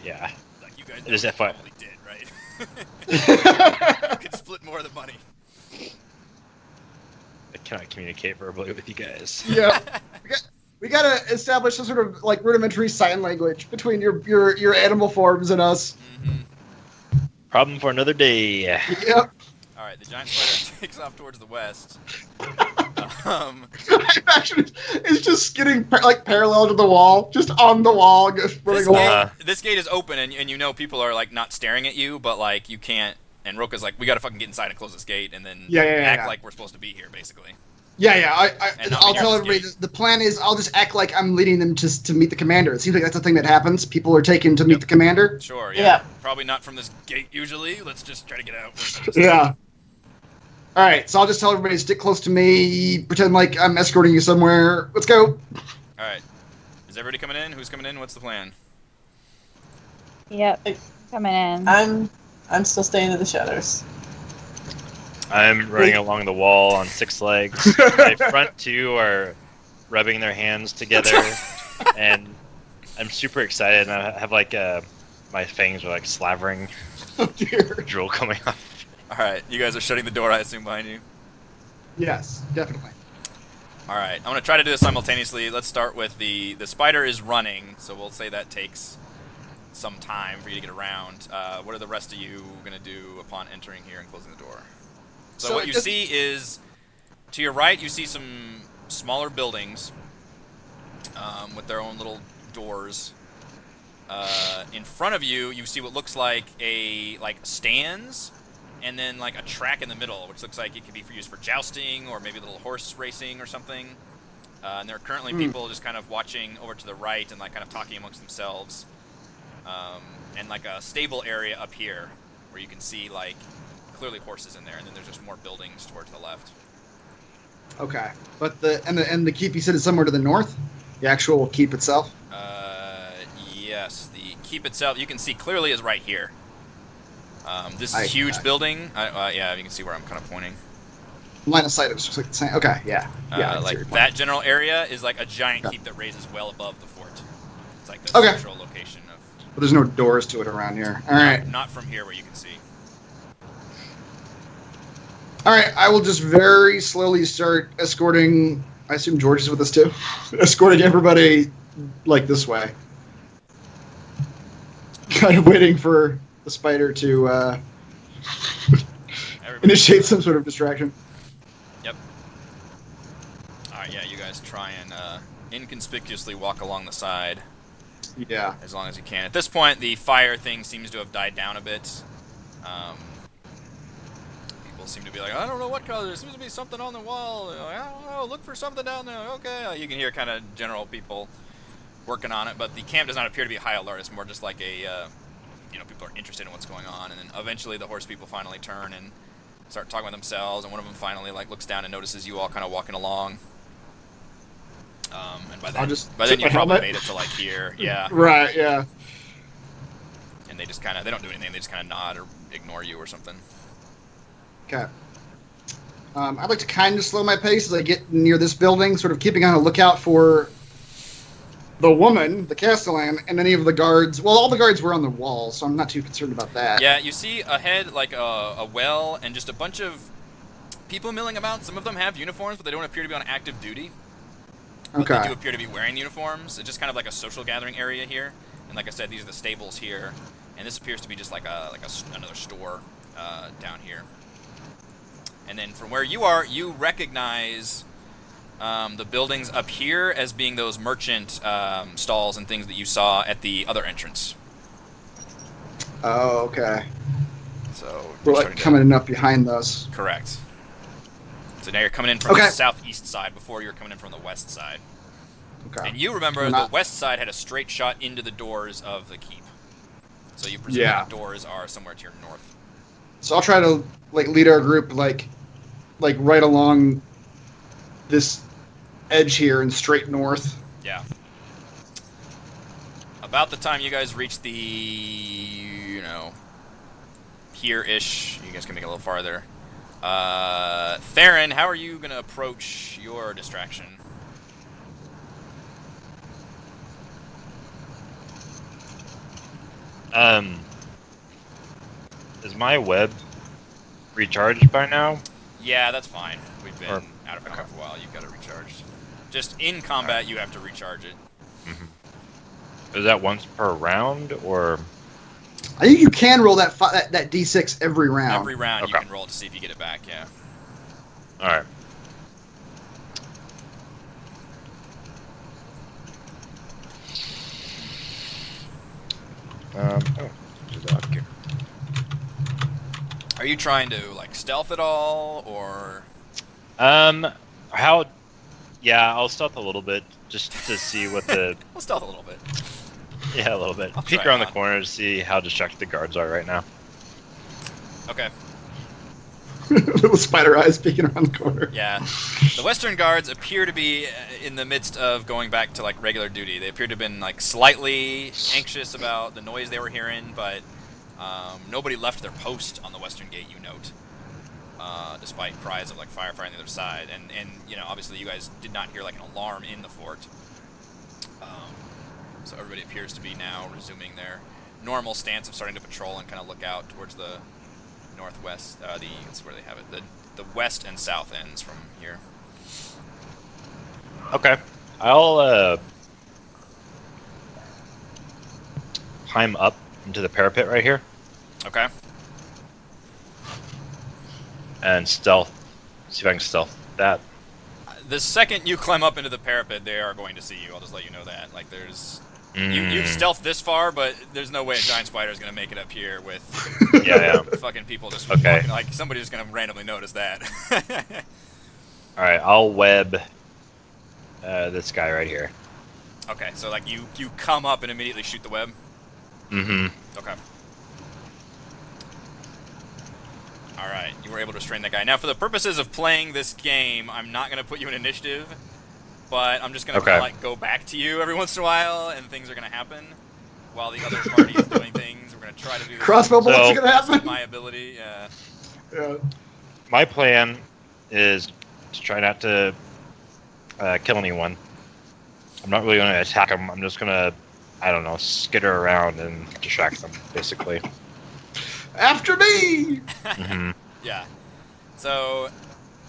Yeah. Like you guys It is know FYI. what you probably did, right? You could split more of the money. I cannot communicate verbally with you guys. Yeah, we gotta establish some sort of like rudimentary sign language between your animal forms and us. Mm-hmm. Problem for another day. Yep. All right, the giant spider takes off towards the west. Actually, it's just getting parallel to the wall, just on the wall, just running along. This gate is open, and you know people are like not staring at you, but like you can't. And Roka's like, we gotta fucking get inside and close this gate, and then act like we're supposed to be here, basically. Yeah. And not I'll be tell near everybody this the plan is I'll just act like I'm leading them to meet the commander. It seems like that's a thing that happens. People are taken to meet the commander. Sure. Yeah. Probably not from this gate usually. Let's just try to get out. Yeah. All right, so I'll just tell everybody to stick close to me, pretend like I'm escorting you somewhere. Let's go. All right. Is everybody coming in? Who's coming in? What's the plan? Yep. Coming in. I'm still staying in the shadows. I'm running along the wall on 6 legs. My front two are rubbing their hands together, and I'm super excited. And I have like my fangs are like slavering, Oh dear. drool coming off. All right. You guys are shutting the door, I assume, behind you. Yes, definitely. All right. I'm gonna try to do this simultaneously. Let's start with the spider is running, so we'll say that takes some time for you to get around. What are the rest of you gonna do upon entering here and closing the door? So what you see is, to your right, you see some smaller buildings with their own little doors. In front of you, you see what looks like stands, and then like a track in the middle, which looks like it could be used for jousting or maybe a little horse racing or something. And there are currently people just kind of watching over to the right and like kind of talking amongst themselves. And like a stable area up here where you can see like clearly horses in there, and then there's just more buildings towards the left. Okay, but the keep you said is somewhere to the north. The actual keep itself. Yes, the keep itself you can see clearly is right here. This is a huge Okay. building. Yeah, you can see where I'm kind of pointing. Line of sight is just like the same. Okay, yeah. I can see Like your point. that general area is like a giant keep that raises well above the fort. It's like the Okay. central location of. But there's no doors to it around here. All right. Not from here where you can see. All right, I will just very slowly start escorting. I assume George is with us too. Escorting everybody like this way. Kind of waiting for the spider to Everybody- initiate some sort of distraction. Yep. All right, yeah, you guys try and inconspicuously walk along the side Yeah. as long as you can. At this point, the fire thing seems to have died down a bit. People seem to be like, I don't know what color. There seems to be something on the wall. Like, I don't know. Look for something down there. Okay. You can hear kind of general people working on it, but the camp does not appear to be high alert. It's more just like a, people are interested in what's going on, and then eventually the horse people finally turn and start talking with themselves, and one of them finally like looks down and notices you all kind of walking along. And by I'll then, just by then you put my probably helmet. made it to like here. Yeah. Right, yeah. And they just kind of, they don't do anything. They just kind of nod or ignore you or something. Okay. I'd like to kind of slow my pace as I get near this building, sort of keeping on a lookout for the woman, the Castellan, and any of the guards. Well, all the guards were on the wall, so I'm not too concerned about that. Yeah, you see ahead like a well and just a bunch of people milling about. Some of them have uniforms, but they don't appear to be on active duty. But Okay. they do appear to be wearing uniforms. It's just kind of like a social gathering area here. And like I said, these are the stables here. And this appears to be just like another store down here. And then from where you are, you recognize the buildings up here as being those merchant stalls and things that you saw at the other entrance. Oh, okay. So We're like coming up behind those. Correct. So now you're coming in from the southeast side before you were coming in from the west side. Okay. And you remember the west side had a straight shot into the doors of the keep. So you presume the doors are somewhere to your north. So I'll try to like lead our group like right along this edge here and straight north. Yeah. About the time you guys reach the, you know, here-ish, you guys can make it a little farther. Theron, how are you going to approach your distraction? Is my web recharged by now? Yeah, that's fine. We've been out of combat for a while. You've got it recharged. Just in combat, you have to recharge it. Mm-hmm. Is that once per round, or? I think you can roll that that D6 every round. Every round you can roll to see if you get it back, yeah. Alright. Are you trying to, like, stealth at all, or? Yeah, I'll stealth a little bit, just to see what the... We'll stealth a little bit. Yeah, a little bit. I'll Peek around the corner to see how distracted the guards are right now. Okay. Little spider eyes peeking around the corner. Yeah. The Western Guards appear to be in the midst of going back to, like, regular duty. They appear to have been, like, slightly anxious about the noise they were hearing, but nobody left their post on the Western Gate, you note. Despite cries of, like, firefighting on the other side. And you know, obviously you guys did not hear, like, an alarm in the fort. So everybody appears to be now resuming their normal stance of starting to patrol and kind of look out towards the northwest, it's where they have it, the west and south ends from here. Okay. I'll climb up into the parapet right here. Okay. And stealth. See if I can stealth that. The second you climb up into the parapet, they are going to see you. I'll just let you know that. Like, there's... You've stealthed this far, but there's no way a giant spider is going to make it up here with fucking people just walking. Like, somebody's just going to randomly notice that. Alright, I'll web this guy right here. Okay, so, like, you come up and immediately shoot the web? Mm-hmm. Okay. Alright, you were able to restrain that guy. Now, for the purposes of playing this game, I'm not going to put you in initiative, but I'm just going to like go back to you every once in a while, and things are going to happen while the other party is doing things. We're going to try to do this. Crossbow bullets are going to happen? My ability, yeah. Yeah. My plan is to try not to kill anyone. I'm not really going to attack them. I'm just going to, I don't know, skitter around and distract them, basically. After me! Mm-hmm. Yeah. So,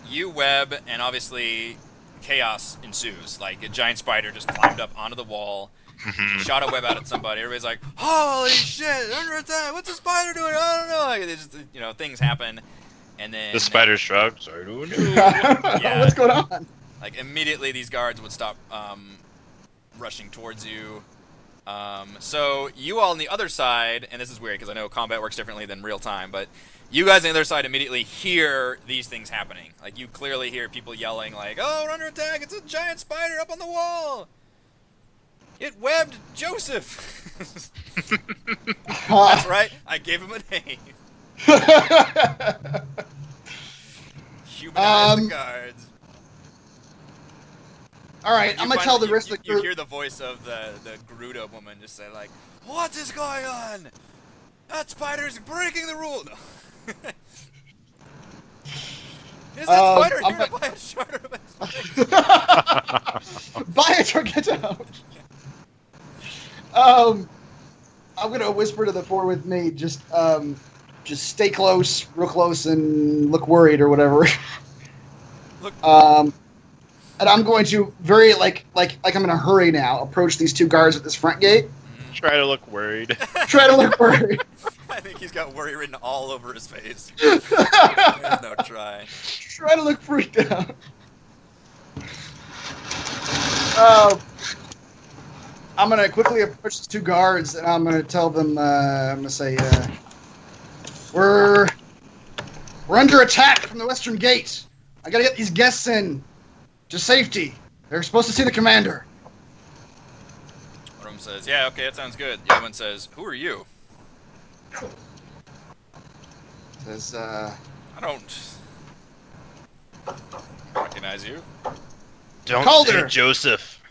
you web, and obviously chaos ensues. Like, a giant spider just climbed up onto the wall, shot a web out at somebody. Everybody's like, holy shit, under attack, what's the spider doing? I don't know. Like, it's just, you know, things happen. And then... The spider shrugs. Yeah. What's going on? Like, immediately these guards would stop rushing towards you. So you all on the other side, and this is weird because I know combat works differently than real time, but you guys on the other side immediately hear these things happening. Like, you clearly hear people yelling like, oh, we're under attack, it's a giant spider up on the wall! It webbed Joseph! That's right, I gave him a name. Humanize the guards. All right, I'm gonna tell the rest of the You group. hear the voice of the Gerudo woman just say like, "What is going on? That spider's breaking the rule." No. Is that spider here to buy a shard of its Buy it or get out. I'm gonna whisper to the four with me. Just stay close, real close, and look worried or whatever. Look. And I'm going to very like I'm in a hurry now. Approach these two guards at this front gate. Try to look worried. Try to look worried. I think he's got worry written all over his face. There's no try. Try to look freaked out. I'm gonna quickly approach the two guards, and I'm gonna tell them. I'm gonna say, "We're under attack from the western gate. I gotta get these guests in to safety. They're supposed to see the commander." One of them says, "Yeah, okay, that sounds good." The other one says, "Who are you?" Says, "I don't recognize you." Don't Calder. say Joseph.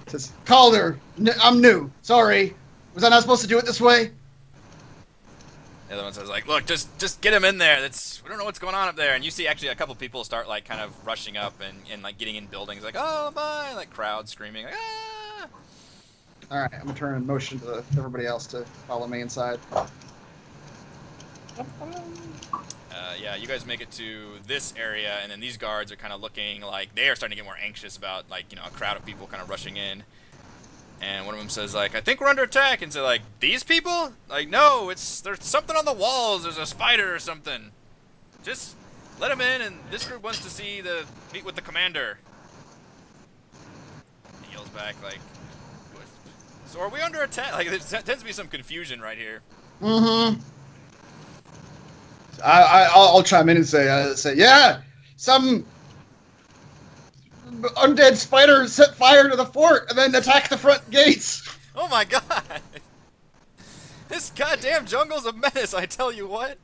Says, "Calder, I'm new. Sorry. Was I not supposed to do it this way?" The other one says, like, "Look, just get him in there. We don't know what's going on up there." And you see actually a couple people start like kind of rushing up and like getting in buildings, like, "Oh my!" Like crowds screaming, like, "Ah!" All right, I'm gonna turn and motion to everybody else to follow me inside. Yeah, you guys make it to this area, and then these guards are kind of looking like they are starting to get more anxious about like a crowd of people kind of rushing in. And one of them says like, "I think we're under attack," and say like, "These people? Like, no, there's something on the walls. There's a spider or something. Just let them in, and this group wants to meet with the commander." He yells back like, "What? So are we under attack?" Like there tends to be some confusion right here. Mm-hmm. I'll chime in and say, yeah, some undead spider set fire to the fort and then attack the front gates. Oh my god! This goddamn jungle's a menace, I tell you what.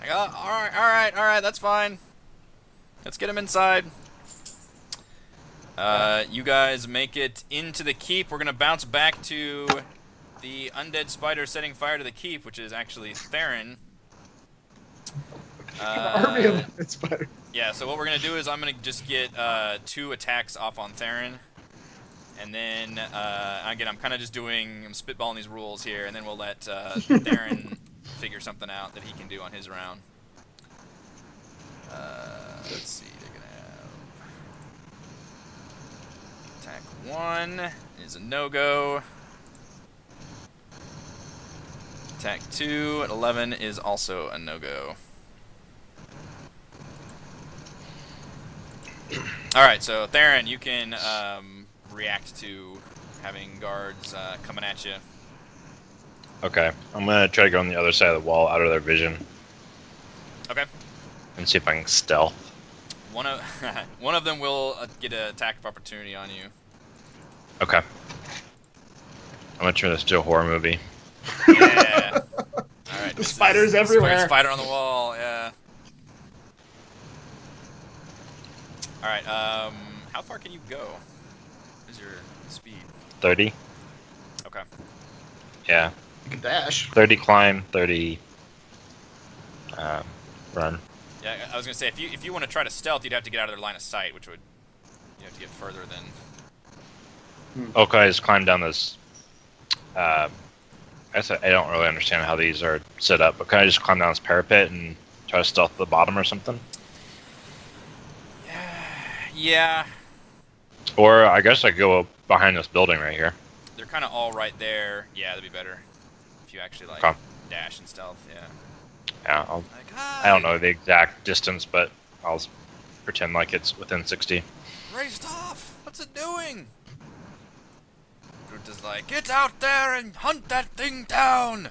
Alright, that's fine. Let's get him inside. You guys make it into the keep. We're gonna bounce back to the undead spider setting fire to the keep, which is actually Theron. Army of undead spider. Yeah, so what we're going to do is I'm going to just get 2 attacks off on Theron. And then, again, I'm kind of just I'm spitballing these rules here, and then we'll let Theron figure something out that he can do on his round. Let's see, they're going to have attack 1 is a no-go. Attack 2 at 11 is also a no-go. Alright, so Theron, you can react to having guards coming at you. Okay, I'm gonna try to go on the other side of the wall, out of their vision. Okay. And see if I can stealth. One of them will get an attack of opportunity on you. Okay. I'm gonna turn this into a horror movie. Yeah. Alright. The spiders everywhere. Spider on the wall, yeah. Alright, how far can you go? What is your speed? 30. Okay. Yeah. You can dash. 30 climb, 30 run. Yeah, I was gonna say if you want to try to stealth, you'd have to get out of their line of sight, which would you have to get further than. Okay, I just climb down this. I don't really understand how these are set up, but can I just climb down this parapet and try to stealth the bottom or something? Yeah. Or I guess I could go behind this building right here. They're kind of all right there. Yeah, that'd be better if you actually like dash and stealth. Yeah. Yeah, I don't know the exact distance, but I'll pretend like it's within 60. Raced off. What's it doing? Groot is like, get out there and hunt that thing down.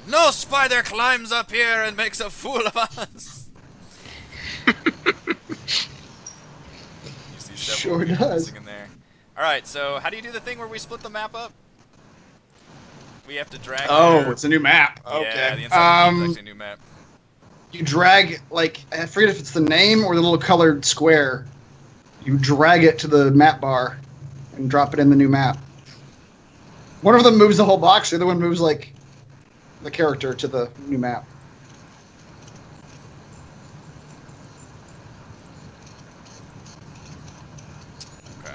No spider climbs up here and makes a fool of us. Sure does. In there. All right, so how do you do the thing where we split the map up? We have to drag. Oh, it's a new map. Yeah, Okay. the inside of the keep is actually a new map. you drag, like, I forget if it's the name or the little colored square. You drag it to the map bar and drop it in the new map. One of them moves the whole box, the other one moves, like, the character to the new map. Okay.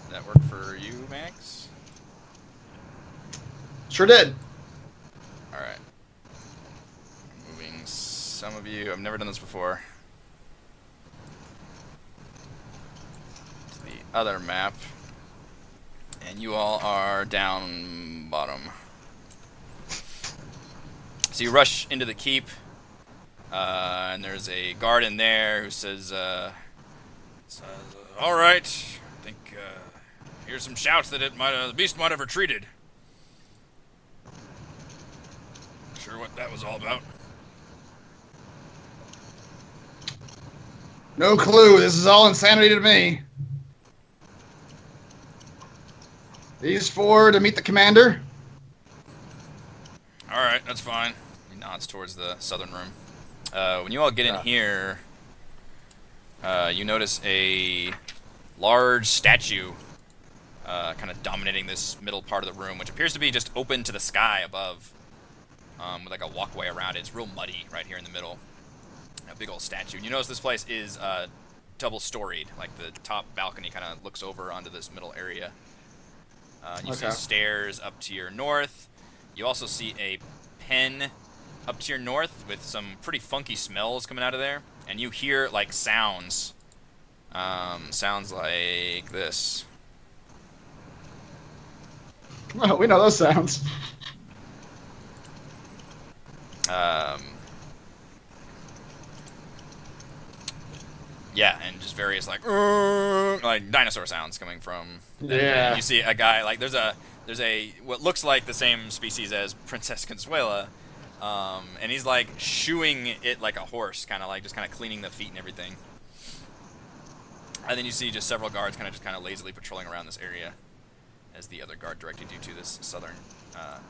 Did that work for you, Max? Sure did. Alright. Moving some of you. I've never done this before. To the other map. And you all are down bottom. So you rush into the keep. And there's a guard in there who says, alright. I think, here's some shouts that the beast might have retreated. Sure what that was all about. No clue. This is all insanity to me. These four to meet the commander. Alright, that's fine. He nods towards the southern room. When you all get in here, you notice a large statue kind of dominating this middle part of the room, which appears to be just open to the sky above. With like a walkway around it. It's real muddy right here in the middle. A big old statue. And you notice this place is double-storied. Like the top balcony kind of looks over onto this middle area. You see stairs up to your north. You also see a pen up to your north with some pretty funky smells coming out of there. And you hear like sounds. Sounds like this. Well, we know those sounds. Yeah, and just various like dinosaur sounds coming from. Yeah. And you see a guy like there's a what looks like the same species as Princess Consuela, and he's like shooing it like a horse, kind of cleaning the feet and everything. And then you see just several guards kind of lazily patrolling around this area, as the other guard directed you to this southern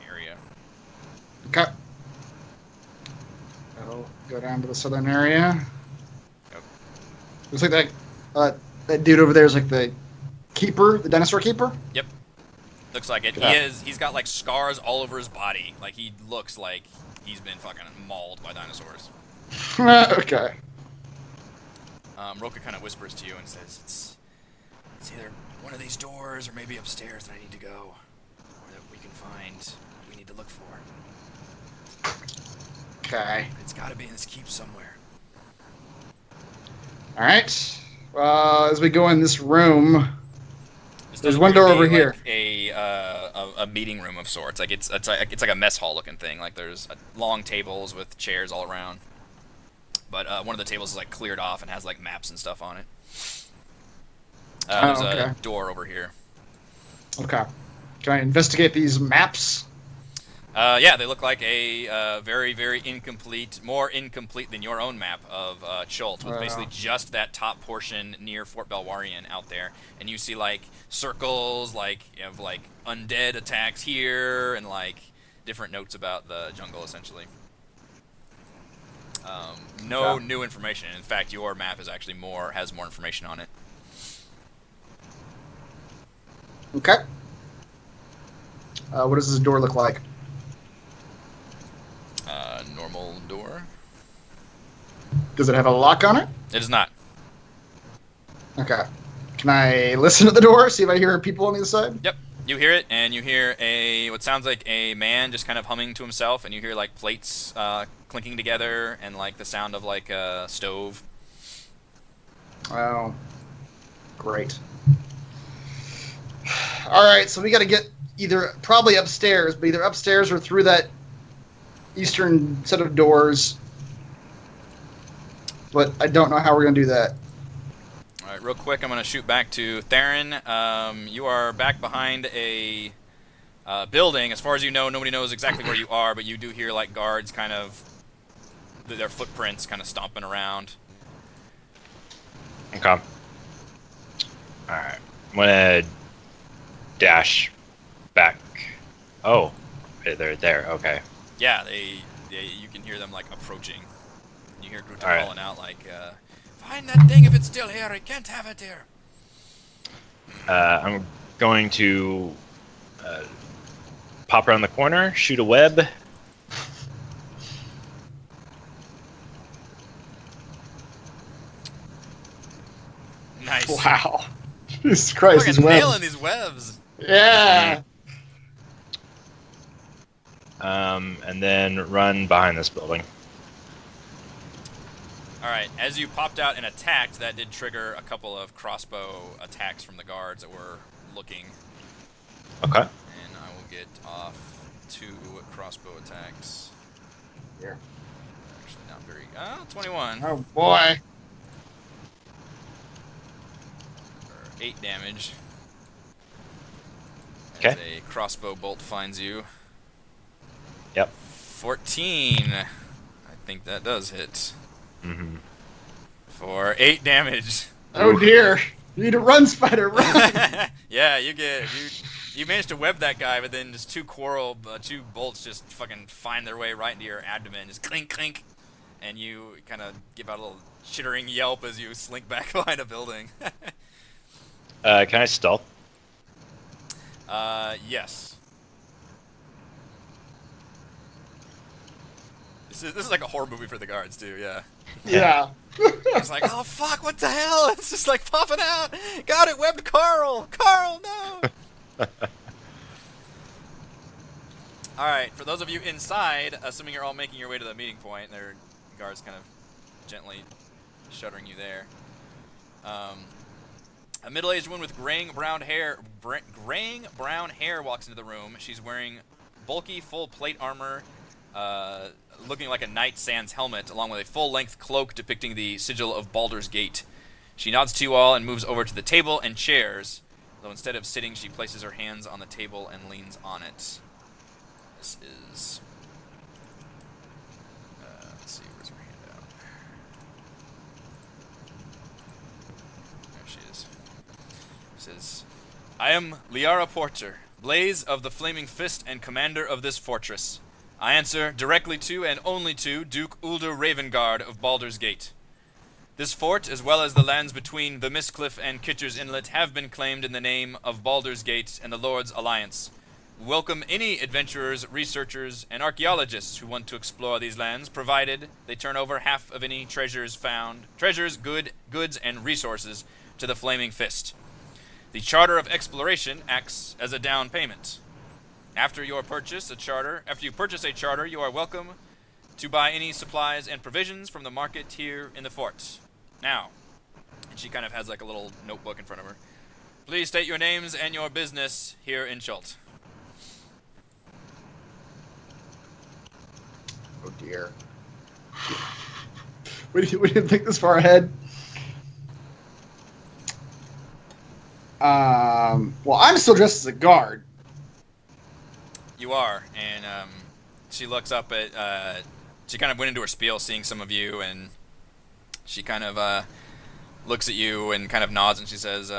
area. Okay. I'll go down to the southern area. Yep. Looks like that dude over there is like the keeper, the dinosaur keeper. Yep. Looks like it. Yeah. He's got like scars all over his body. Like he looks like he's been fucking mauled by dinosaurs. Okay. Roka kind of whispers to you and says, it's either one of these doors or maybe upstairs that I need to go, or that we can find what we need to look for. Okay. It's got to be in this keep somewhere. All right. As we go in this room, This there's does one appear door to be over like here. a meeting room of sorts. Like it's like a mess hall looking thing. Like there's long tables with chairs all around. But one of the tables is like cleared off and has like maps and stuff on it. There's a door over here. Okay. Can I investigate these maps? Yeah, they look like a very, very incomplete, more incomplete than your own map of Chult, with basically just that top portion near Fort Beluarian out there. And you see like circles, like you have like undead attacks here, and like different notes about the jungle, essentially. No new information. In fact, your map is actually has more information on it. Okay. What does this door look like? Normal door. Does it have a lock on it? It is not. Okay. Can I listen to the door, see if I hear people on the other side? Yep. You hear it, and you hear what sounds like a man just kind of humming to himself, and you hear like plates clinking together, and like the sound of like a stove. Oh, great. All right, so we got to get probably upstairs, but either upstairs or through that eastern set of doors. But I don't know how we're going to do that. All right, real quick, I'm going to shoot back to Theron. You are back behind a building. As far as you know, nobody knows exactly where you are, but you do hear like guards kind of, their footprints kind of stomping around. Okay. Alright. I'm gonna dash back. Oh, they're there. Okay. Yeah, you can hear them like approaching. You hear Gruta Alright. calling out like, "Find that thing if it's still here. I can't have it here." I'm going to pop around the corner, shoot a web. Nice. Wow. Jesus Christ, Fucking these webs. nailing these webs. Yeah. And then run behind this building. All right. As you popped out and attacked, that did trigger a couple of crossbow attacks from the guards that were looking. Okay. And I will get off 2 crossbow attacks. Here. Actually, not very. 21. Oh boy. For 8 damage. Okay. As a crossbow bolt finds you. Yep. 14. I think that does hit. Mm-hmm. For 8 damage. Oh dear. You need to run, Spider, run. Yeah, you managed to web that guy, but then just 2 bolts just fucking find their way right into your abdomen, just clink clink, and you kind of give out a little chittering yelp as you slink back behind a building. Can I stealth? Yes. This is like a horror movie for the guards too. Yeah. Yeah. It's like, oh fuck, what the hell? It's just like popping out. Got it, webbed Carl. Carl, no. All right, for those of you inside, assuming you're all making your way to the meeting point, there are guards kind of gently shuddering you there. A middle-aged woman with graying brown hair walks into the room. She's wearing bulky, full plate armor, looking like a knight sans helmet, along with a full-length cloak depicting the sigil of Baldur's Gate. She nods to you all and moves over to the table and chairs, though instead of sitting, she places her hands on the table and leans on it. This is... let's see, where's her handout? There she is. It says, I am Liara Porter, Blaze of the Flaming Fist and commander of this fortress. I answer directly to and only to Duke Ulder Ravengard of Baldur's Gate. This fort, as well as the lands between the Mistcliff and Kitcher's Inlet, have been claimed in the name of Baldur's Gate and the Lord's Alliance. We welcome any adventurers, researchers, and archaeologists who want to explore these lands, provided they turn over half of any treasures, goods, and resources to the Flaming Fist. The Charter of Exploration acts as a down payment. After you purchase a charter, you are welcome to buy any supplies and provisions from the market here in the fort. Now, and she kind of has like a little notebook in front of her. Please state your names and your business here in Schult. Oh dear. We didn't think this far ahead. Well, I'm still dressed as a guard. You are, and she looks up at, she kind of went into her spiel seeing some of you, and she kind of looks at you and kind of nods, and she says,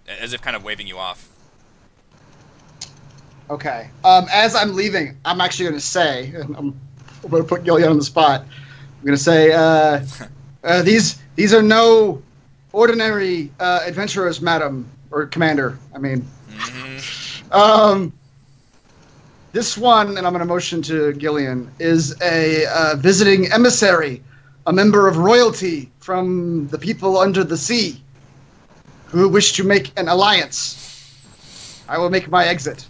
as if kind of waving you off. Okay. As I'm leaving, I'm actually going to say, and I'm going to put Gillian on the spot. I'm going to say, these are no ordinary adventurers, madam, or commander. I mean, this one, and I'm going to motion to Gillian, is a visiting emissary, a member of royalty from the people under the sea, who wish to make an alliance. I will make my exit.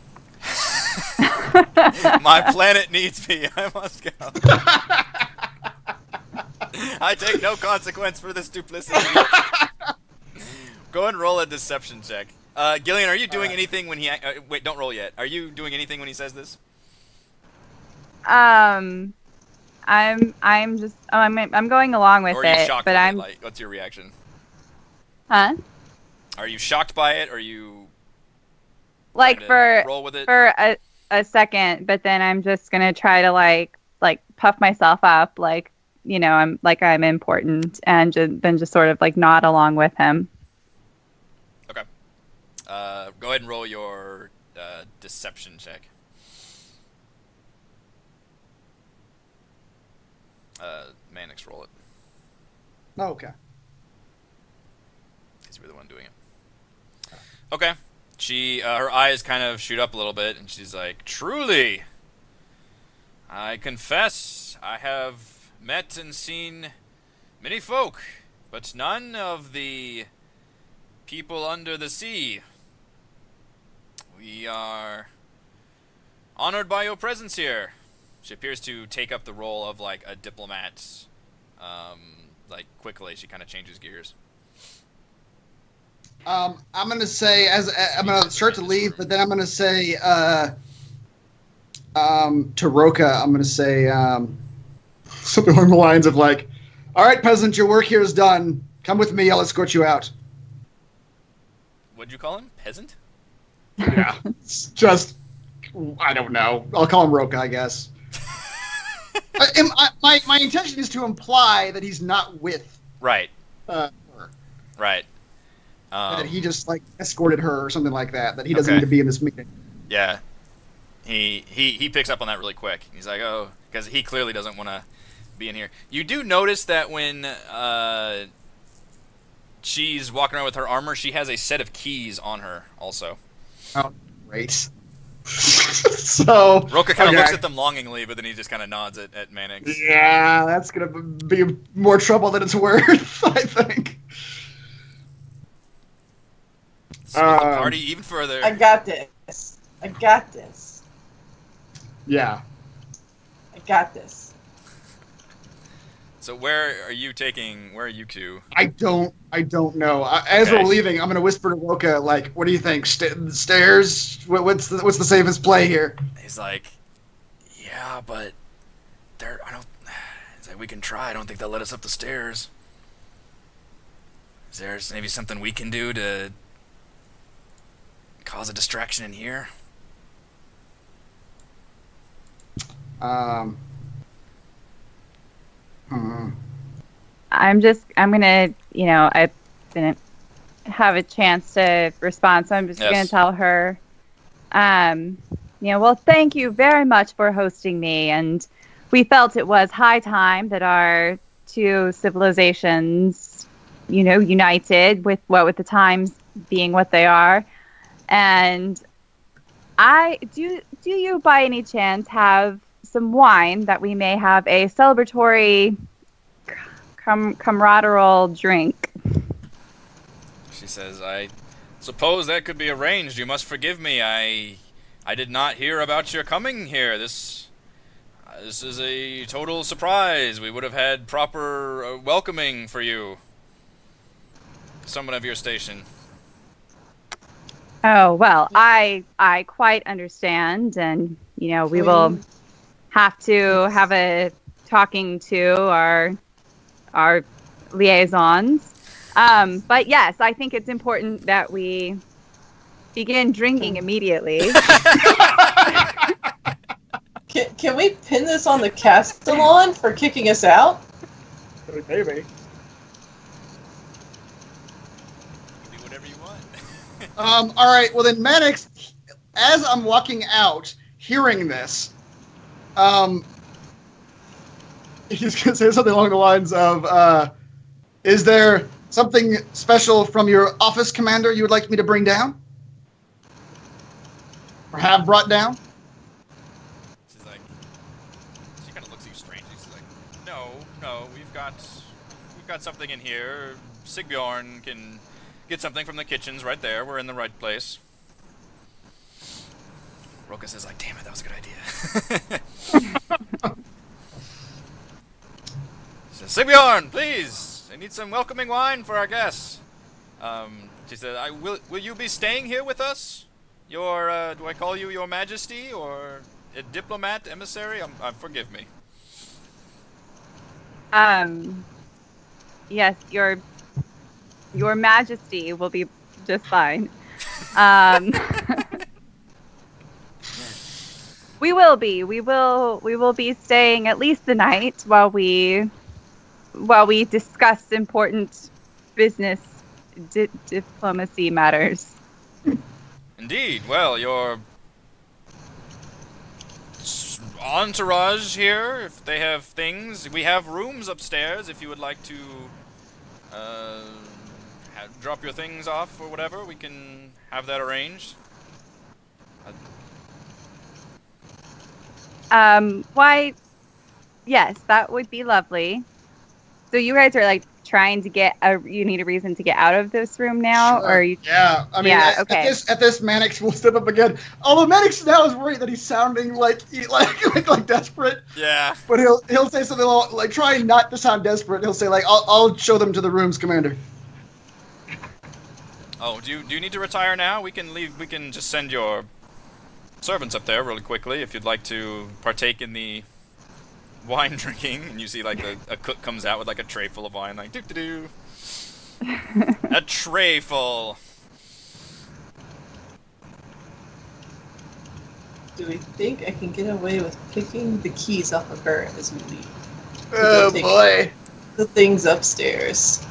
My planet needs me. I must go. I take no consequence for this duplicity. Go and roll a deception check. Gillian, are you doing anything when he? Wait, don't roll yet. Are you doing anything when he says this? I'm going along with or are you it, shocked but by I'm. it? Like, what's your reaction? Huh? Are you shocked by it? Or are you Like roll with it? for a second, but then I'm just gonna try to like puff myself up, like, you know, I'm important, and then just sort of like nod along with him. Okay. Go ahead and roll your deception check. Mannix, roll it. Oh, okay. Because you were the one doing it. Okay. She, her eyes kind of shoot up a little bit, and she's like, "Truly, I confess I have met and seen many folk, but none of the people under the sea. We are honored by your presence here." She appears to take up the role of like a diplomat. Like quickly, she kind of changes gears. I'm gonna say I'm gonna start to leave, but then I'm gonna say to Roka, I'm gonna say something along the lines of like, "All right, peasant, your work here is done. Come with me. I'll escort you out." What'd you call him? Peasant? Yeah, it's just I don't know. I'll call him Roka, I guess. My intention is to imply that he's not with Right. her. Right. That he just like escorted her or something like that. That he doesn't Okay. need to be in this meeting. Yeah. He picks up on that really quick. He's like, "Oh," because he clearly doesn't want to be in here. You do notice that when she's walking around with her armor, she has a set of keys on her also. Oh, great. So Roka kind of okay. looks at them longingly, but then he just kind of nods at Mannix. Yeah, that's gonna be more trouble than it's worth, I think. Split the party even further. I got this. I got this. Yeah. I got this. So where are you two? I don't know. As Okay. we're leaving, I'm gonna whisper to Roka, like, "What do you think? Stairs? What's the safest play here?" He's like, "Yeah, but he's like, we can try. I don't think they'll let us up the stairs. Is there maybe something we can do to cause a distraction in here?" I'm gonna, I didn't have a chance to respond, so I'm just Yes. gonna tell her, well, thank you very much for hosting me, and we felt it was high time that our two civilizations, united with the times being what they are, and do you by any chance have some wine that we may have a celebratory camaraderie drink? She says, "I suppose that could be arranged. You must forgive me. I did not hear about your coming here. This is a total surprise. We would have had proper welcoming for you. Someone of your station." Oh, well, I quite understand, and, we will have to have a talking to our liaisons. But yes, I think it's important that we begin drinking immediately. Can we pin this on the Castellan for kicking us out? Maybe. Do whatever you want. All right. Well, then, Mannix, as I'm walking out, hearing this, he's gonna say something along the lines of, "Is there something special from your office commander you would like me to bring down, or have brought down?" She's like, she kind of looks at you strangely. She's like, no, we've got something in here. Sigbjorn can get something from the kitchens right there. We're in the right place. Roka says, like, "Damn it, that was a good idea." She says, "Sigbjorn, please, I need some welcoming wine for our guests." She said, will you be staying here with us? Your, do I call you Your Majesty, or a diplomat, emissary? Forgive me. Yes, your Majesty will be just fine. We will be staying at least the night while we discuss important business diplomacy matters. Indeed. Well, your entourage here, if they have things, we have rooms upstairs if you would like to drop your things off or whatever, we can have that arranged. Why, yes, that would be lovely. So you guys are like trying to you need a reason to get out of this room now? Sure. Or are you? Yeah, I mean, okay. at this, Mannix will step up again. Although Mannix now is worried that he's sounding like desperate. Yeah. But he'll say something like trying not to sound desperate. He'll say like, "I'll show them to the rooms, Commander." Oh, do you need to retire now? We can leave. We can just send your servants up there really quickly if you'd like to partake in the wine drinking. And you see like a cook comes out with like a tray full of wine, like doo. A tray full. Do we think I can get away with picking the keys off of her as we leave? Oh boy! The things upstairs.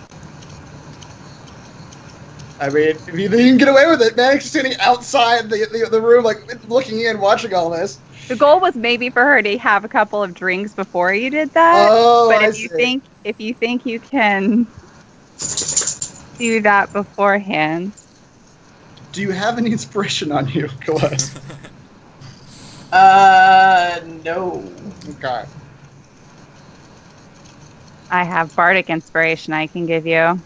I mean, if you can get away with it, Mannix is sitting outside the room, like looking in, watching all this. The goal was maybe for her to have a couple of drinks before you did that. Oh, but if you think you can do that beforehand. Do you have any inspiration on you, Celeste? No. Okay. I have bardic inspiration I can give you.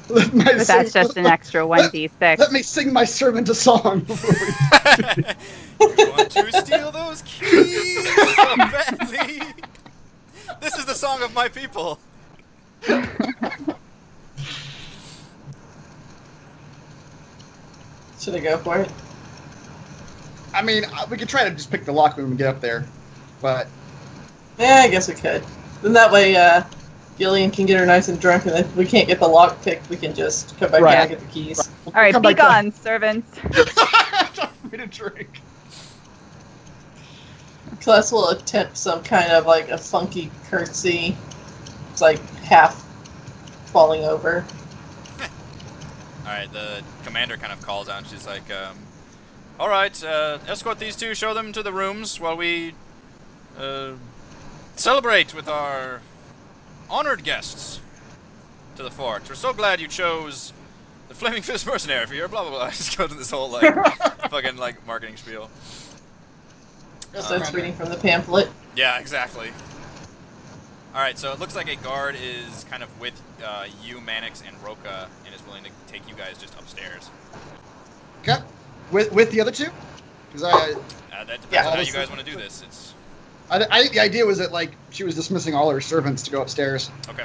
But That's just an extra 1d6. Let me sing my servant a song before we... You want to steal those keys so badly? This is the song of my people. Should I go for it? I mean, we could try to just pick the lock when we get up there, but... Yeah, I guess we could. Then that way, Gillian can get her nice and drunk, and if we can't get the lock picked, we can just come back Right. and get the keys. Right. All right, Come be back down. gone, servants. Time for me to drink. Celeste will attempt some kind of like a funky curtsy. It's like half falling over. Alright, the commander kind of calls out and she's like, alright, escort these two, show them to the rooms while we celebrate with our honored guests to the fort. We're so glad you chose the Flaming Fist Mercenary for your blah blah blah. Just goes into this whole like fucking like marketing spiel. Starts reading from the pamphlet. Yeah, exactly. Alright, so it looks like a guard is kind of with you, Mannix, and Roka, and is willing to take you guys just upstairs. Okay. With the other two? Because That depends on how you guys want to do this. It's I think the idea was that like she was dismissing all her servants to go upstairs. okay.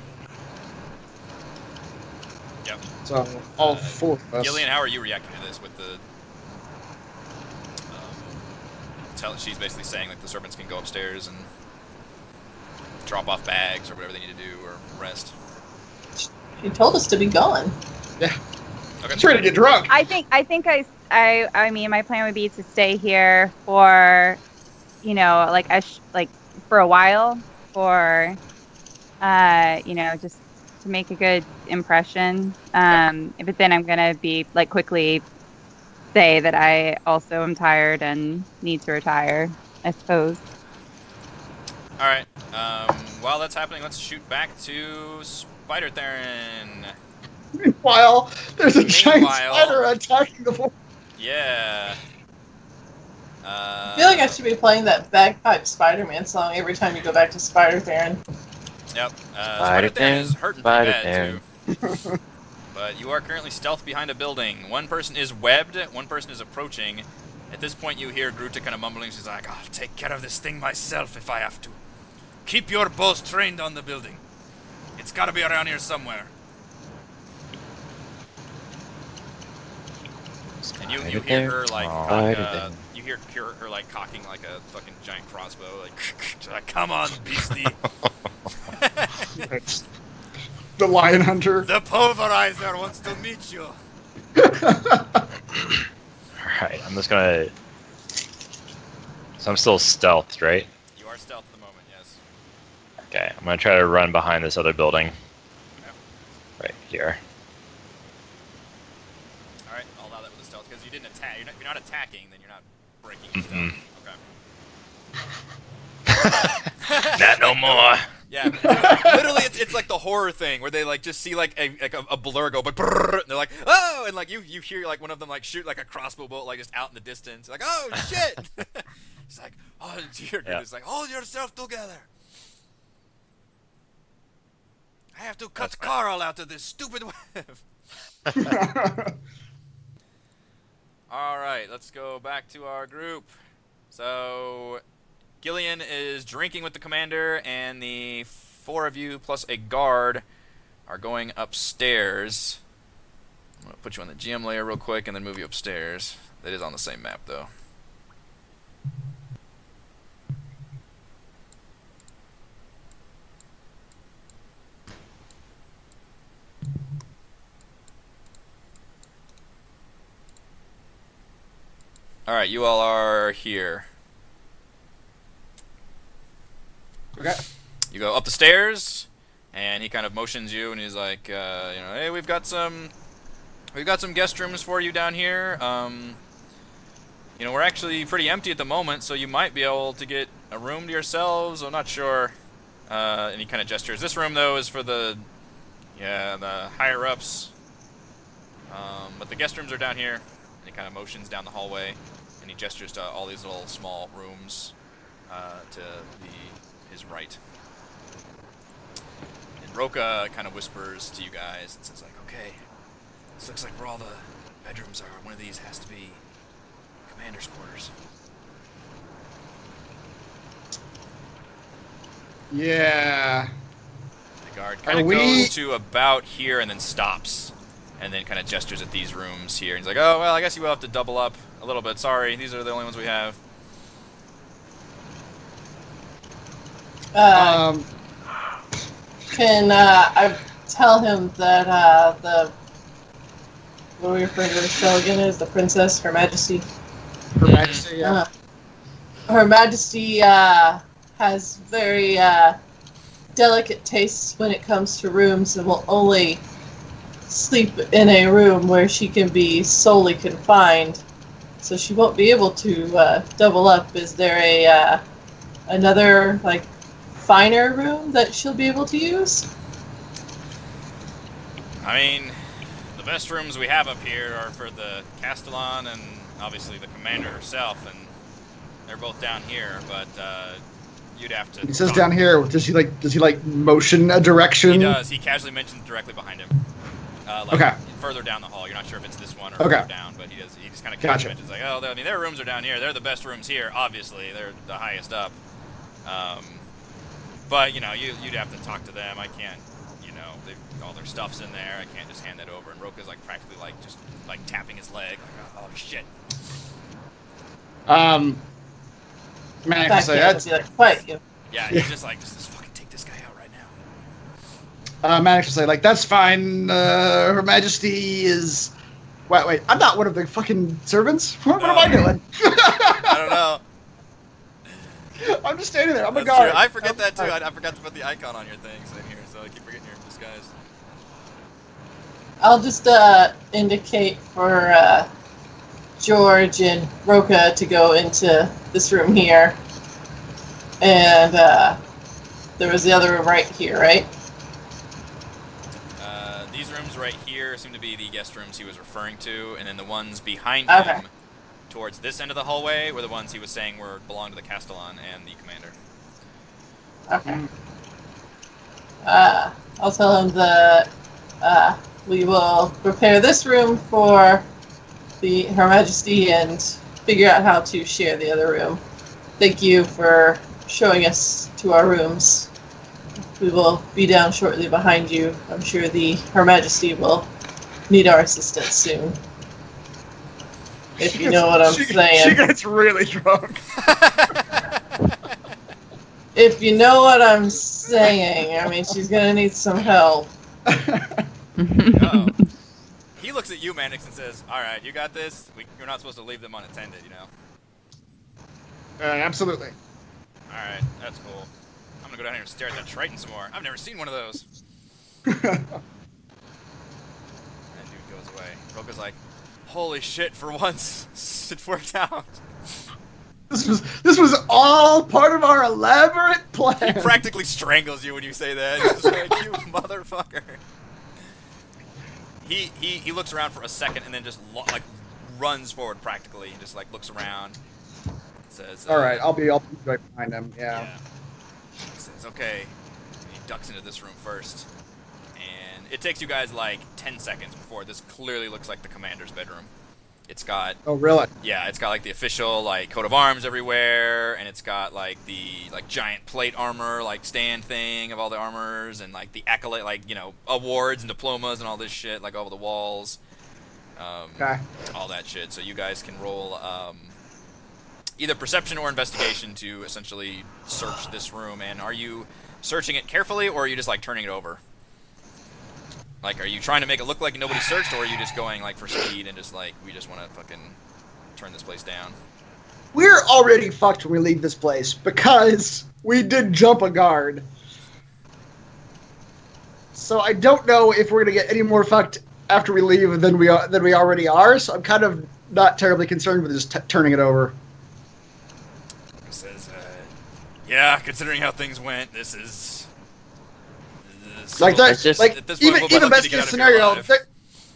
Yep. So all four of us. Gillian, how are you reacting to this? With the she's basically saying like the servants can go upstairs and drop off bags or whatever they need to do or rest. She told us to be gone. Yeah. Okay. She's ready to get drunk. I mean, my plan would be to stay here for, you know, like for a while, for, you know, just to make a good impression. But then I'm gonna be like quickly say that I also am tired and need to retire, I suppose. All right. While that's happening, let's shoot back to Spider Theron. Meanwhile, there's a giant spider attacking the fort. Yeah. I feel like I should be playing that bagpipe Spider-Man song every time you go back to Spider Theron. Yep. Spider Theron is hurting pretty bad too. But you are currently stealth behind a building. One person is webbed, one person is approaching. At this point you hear Gruta kind of mumbling. She's like, I'll take care of this thing myself if I have to. Keep your bows trained on the building. It's gotta be around here somewhere. And you hear her like you hear her like cocking like a fucking giant crossbow, like come on, beastie. The lion hunter. The pulverizer wants to meet you. Alright, I'm just gonna... So I'm still stealthed, right? You are stealth at the moment, yes. Okay, I'm gonna try to run behind this other building. Okay. Right here. you're not attacking, then you're not breaking your stuff. Okay. Not no more. Yeah, literally, it's like the horror thing where they like just see like a blur go, but brrr, and they're like, oh, and like you hear like one of them like shoot like a crossbow bolt like just out in the distance, like, oh shit. It's like, oh dear, it's like, hold yourself together. I have to cut Carl out of this stupid web. All right, let's go back to our group. So Gillian is drinking with the commander, and the 4 of you plus a guard are going upstairs. I'm going to put you on the GM layer real quick and then move you upstairs. That is on the same map, though. Alright, you all are here. Okay. You go up the stairs, and he kind of motions you, and he's like, hey, we've got some guest rooms for you down here. We're actually pretty empty at the moment, so you might be able to get a room to yourselves. I'm not sure. And he kind of gestures. This room, though, is for the higher ups. But the guest rooms are down here. And he kind of motions down the hallway, and he gestures to all these little small rooms to his right. And Roka kind of whispers to you guys and says, like, okay, this looks like where all the bedrooms are. One of these has to be commander's quarters. Yeah. The guard kind of goes to about here and then stops. And then kind of gestures at these rooms here. He's like, oh, well, I guess you will have to double up a little bit. Sorry, these are the only ones we have. Can I tell him that what are we referring to the show again as? The Princess, Her Majesty? Her Majesty, yeah. Her Majesty has very delicate tastes when it comes to rooms and will only sleep in a room where she can be solely confined, so she won't be able to double up. Is there another like finer room that she'll be able to use? I mean, the best rooms we have up here are for the Castellan and obviously the commander herself, and they're both down here. But you'd have to. He says down here. Does he like motion a direction? He does. He casually mentions directly behind him. Okay. Further down the hall. You're not sure if it's this one or further down, but he does. He just kind of mentions like, oh, I mean, their rooms are down here. They're the best rooms here. Obviously, they're the highest up. But you'd have to talk to them. I can't. All their stuff's in there. I can't just hand that over. And Roka's like practically like just like tapping his leg. Like, oh shit. Man, I can say that's. Fight you. Yeah, he's just like, just fucking take this guy out right now. Managed to say, like, that's fine. Her Majesty is. Wait, I'm not one of the fucking servants? What am I doing? I don't know. I'm just standing there. I'm That's a guard. True. I forget that too. I forgot to put the icon on your things in here, so I keep forgetting your disguise. I'll just indicate for George and Roka to go into this room here. And there was the other room right here, right? These rooms right here seem to be the guest rooms he was referring to, and then the ones behind him towards this end of the hallway were the ones he was saying belong to the Castellan and the commander. Okay. I'll tell him that we will prepare this room for Her Majesty and figure out how to share the other room. Thank you for showing us to our rooms. We will be down shortly behind you. I'm sure Her Majesty will need our assistance soon. If you know what I'm saying. She gets really drunk. If you know what I'm saying, I mean, she's gonna need some help. Oh. He looks at you, Mannix, and says, "Alright, you got this. You're not supposed to leave them unattended, Absolutely. Alright, that's cool. I'm gonna go down here and stare at that Triton some more. I've never seen one of those." That dude goes away. Roka's like, holy shit, for once, it worked out. This was all part of our elaborate plan. He practically strangles you when you say that. He's just like, you motherfucker. He looks around for a second and then just like runs forward practically and just like looks around. Says, all right, I'll be right behind him. Yeah. He says, okay. And he ducks into this room first, and it takes you guys like 10 seconds before this clearly looks like the commander's bedroom. It's got. Oh really? Yeah, it's got like the official like coat of arms everywhere, and it's got like the like giant plate armor like stand thing of all the armors, and like the accolade like awards and diplomas and all this shit like over the walls. Okay. All that shit. So you guys can roll either perception or investigation to essentially search this room. And are you searching it carefully, or are you just like turning it over? Like, are you trying to make it look like nobody searched, or are you just going like for speed and just like, we just want to fucking turn this place down? We're already fucked when we leave this place because we did jump a guard. So I don't know if we're gonna get any more fucked after we leave than we already are. So I'm kind of not terribly concerned with just turning it over. He says, yeah, considering how things went, this is. Like that, just, like even best case scenario,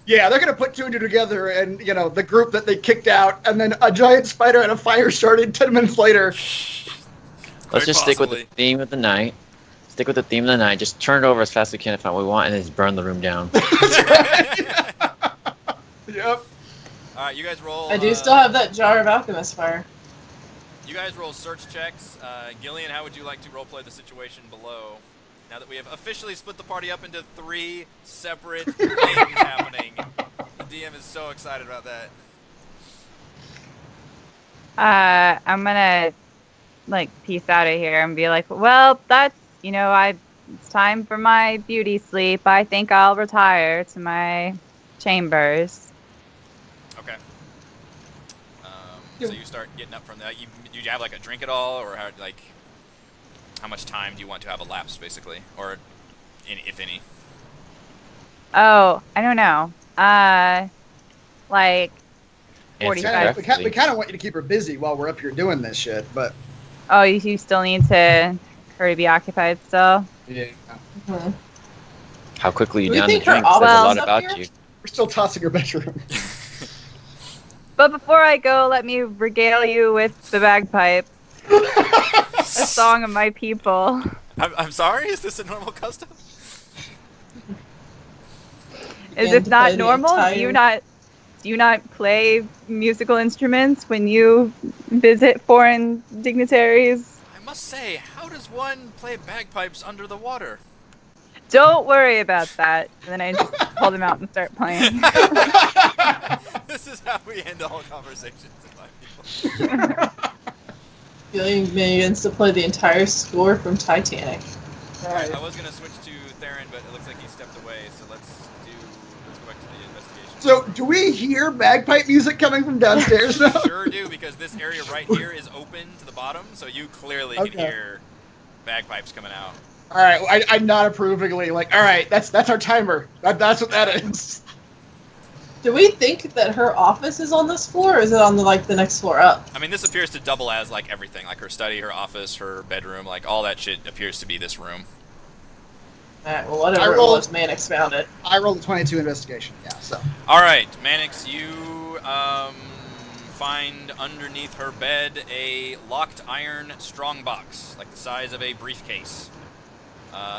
they're gonna put 2 and 2 together, and the group that they kicked out, and then a giant spider and a fire started 10 minutes later. Let's just stick with the theme of the night. Stick with the theme of the night. Just turn it over as fast as we can if we want, and then just burn the room down. Yep. All right, you guys roll. I do still have that jar of alchemist fire. You guys roll search checks. Gillian, how would you like to roleplay the situation below? Now that we have officially split the party up into 3 separate things happening. The DM is so excited about that. I'm gonna like peace out of here and be like, well, that's it's time for my beauty sleep. I think I'll retire to my chambers. Okay. So you start getting up from that. Do you have like a drink at all, or how much time do you want to have elapsed, basically, or if any? Oh, I don't know. Like 45. We kind of want you to keep her busy while we're up here doing this shit, but. Oh, you still need her to be occupied still? Yeah. Mm-hmm. How quickly you Do we down the think her drink says a lot office is up about here? you. We're still tossing her bedroom. But before I go, let me regale you with the bagpipe. A song of my people. I'm sorry. Is this a normal custom? Is it not normal? Do you not play musical instruments when you visit foreign dignitaries? I must say, how does one play bagpipes under the water? Don't worry about that. And then I just pull them out and start playing. This is how we end all conversations in my people. Gillian begins to play the entire score from Titanic. Alright. I was gonna switch to Theron, but it looks like he stepped away. So let's go back to the investigation. So, do we hear bagpipe music coming from downstairs now? Sure do, because this area right here is open to the bottom, so you clearly can hear bagpipes coming out. All right, I nod approvingly, like, all right, that's our timer. That's what that is. Do we think that her office is on this floor, or is it on the next floor up? I mean, this appears to double as like everything, like her study, her office, her bedroom, like all that shit appears to be this room. Alright, well, whatever it was, Mannix found it. I rolled a 22 investigation, yeah, so. All right, Mannix, you find underneath her bed a locked iron strongbox, like the size of a briefcase.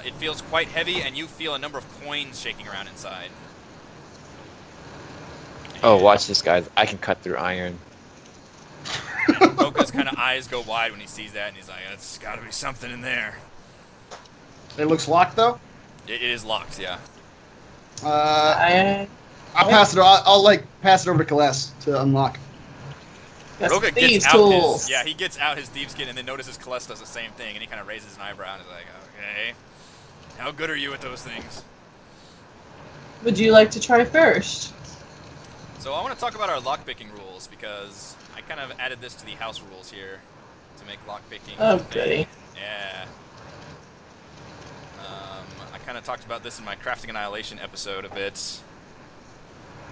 It feels quite heavy, and you feel a number of coins shaking around inside. Oh, watch this, guys. I can cut through iron. Mocha's kind of eyes go wide when he sees that, and he's like, "It's got to be something in there." It looks locked, though? It is locked, yeah. I'll pass it. I'll pass it over to Celeste to unlock. Roka gets out he gets out his thieves' kit and then notices Celeste does the same thing, and he kind of raises an eyebrow and is like, "Okay, how good are you at those things?" Would you like to try first? So I want to talk about our lockpicking rules, because I kind of added this to the house rules here to make lockpicking. Oh, goody. Yeah. I kind of talked about this in my Crafting Annihilation episode a bit.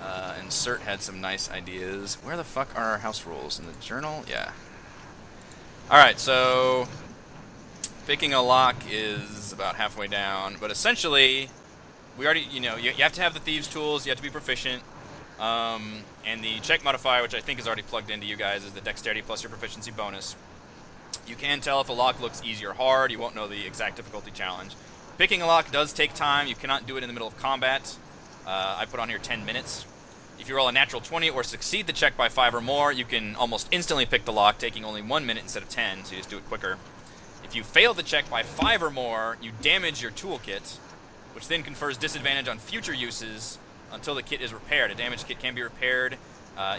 And Cert had some nice ideas. Where the fuck are our house rules? In the journal? Yeah. Alright, so picking a lock is about halfway down, but essentially, we already, you have to have the Thieves' tools, you have to be proficient, and the check modifier, which I think is already plugged into you guys, is the dexterity plus your proficiency bonus. You can tell if a lock looks easy or hard, you won't know the exact difficulty challenge. Picking a lock does take time, you cannot do it in the middle of combat. I put on here 10 minutes. If you roll a natural 20 or succeed the check by 5 or more, you can almost instantly pick the lock, taking only 1 minute instead of 10, so you just do it quicker. If you fail the check by 5 or more, you damage your toolkit, which then confers disadvantage on future uses until the kit is repaired. A damaged kit can be repaired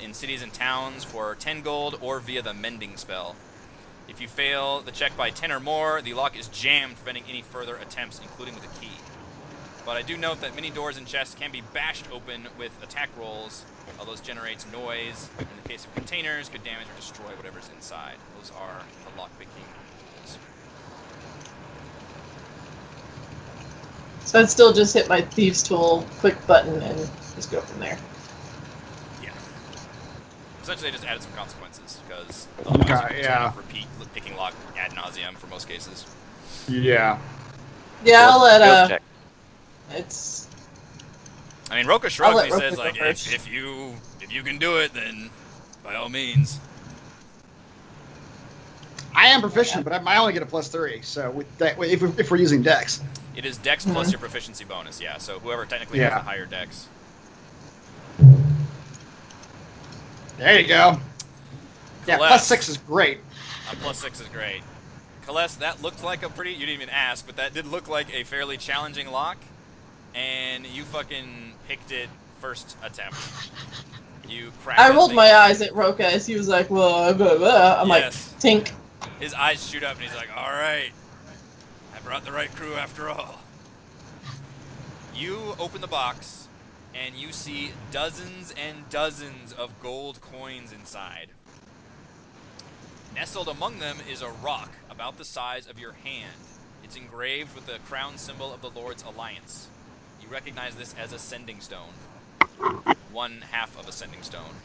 in cities and towns for 10 gold or via the mending spell. If you fail the check by 10 or more, the lock is jammed, preventing any further attempts, including with a key. But I do note that many doors and chests can be bashed open with attack rolls, although this generates noise. In the case of containers, could damage or destroy whatever's inside. Those are the lockpicking rules. So I'd still just hit my Thieves' Tool, quick button, and just go from there. Yeah. Essentially, they just added some consequences, because otherwise you can repeat picking lock ad nauseum for most cases. Yeah. Yeah, I'll let, it's... I mean, Roka shrugs, he says, like, if you can do it, then by all means. I am proficient, but I only get a +3, so with that, if we're using Dex. It is Dex plus your proficiency bonus, yeah, so whoever technically has the higher Dex. There you go. Yeah, +6 is great. +6 is great. Celeste, that looked like a pretty, you didn't even ask, but that did look like a fairly challenging lock. And you fucking picked it first attempt. You cracked I rolled my eyes at Roka as he was like, blah, blah, blah. I'm like, tink. His eyes shoot up and he's like, alright, I brought the right crew after all. You open the box and you see dozens and dozens of gold coins inside. Nestled among them is a rock about the size of your hand. It's engraved with the crown symbol of the Lord's Alliance. You recognize this as a sending stone. 1/2 of a sending stone.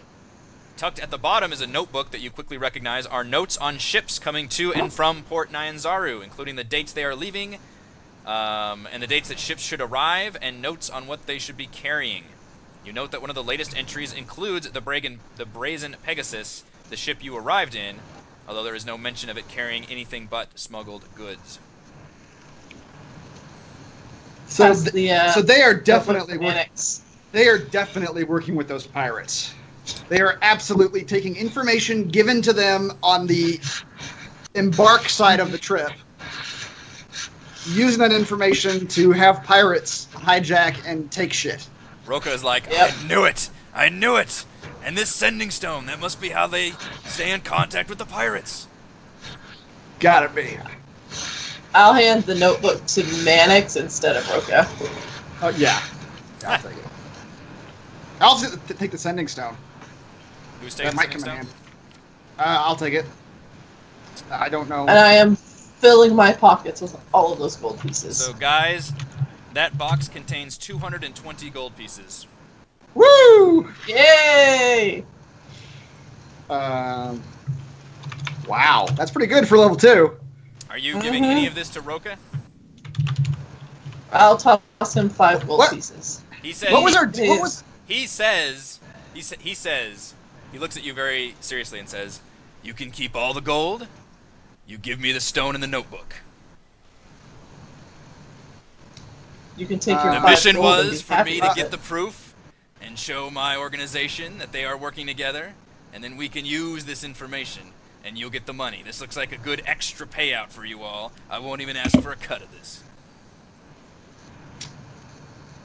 Tucked at the bottom is a notebook that you quickly recognize are notes on ships coming to and from Port Nyanzaru, including the dates they are leaving, and the dates that ships should arrive, and notes on what they should be carrying. You note that one of the latest entries includes the Brazen Pegasus, the ship you arrived in, although there is no mention of it carrying anything but smuggled goods. So they are definitely working with those pirates. They are absolutely taking information given to them on the embark side of the trip, using that information to have pirates hijack and take shit. Roka is like, I knew it! I knew it! And this sending stone, that must be how they stay in contact with the pirates. Gotta be. I'll hand the notebook to Mannix instead of Roka. Oh, yeah. I'll take it. I'll take the sending stone. Who's taking the sending stone? I'll take it. I don't know. And I am filling my pockets with all of those gold pieces. So, guys, that box contains 220 gold pieces. Woo! Yay! Wow. That's pretty good for level 2. Are you giving any of this to Roka? I'll toss him 5 gold pieces. He said. He says. He looks at you very seriously and says, "You can keep all the gold. You give me the stone and the notebook." You can take your. The mission was for me to get the proof and show my organization that they are working together, and then we can use this information. And you'll get the money. This looks like a good extra payout for you all. I won't even ask for a cut of this.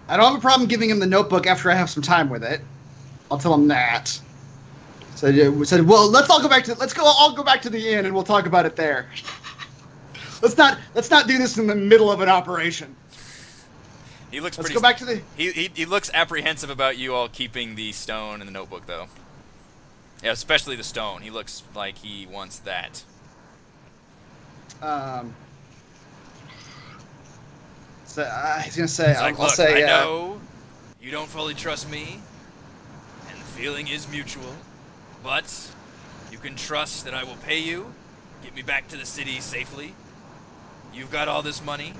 I don't have a problem giving him the notebook after I have some time with it. I'll tell him that. So we said, well, let's all go back to the inn and we'll talk about it there. Let's not do this in the middle of an operation. He looks Let's go back to the. He looks apprehensive about you all keeping the stone and the notebook, though. Yeah, especially the stone. He looks like he wants that. So he's gonna say, he's like, I'll say, I know you don't fully trust me, feeling is mutual, but you can trust that I will pay you, get me back to the city safely. You've got all this money.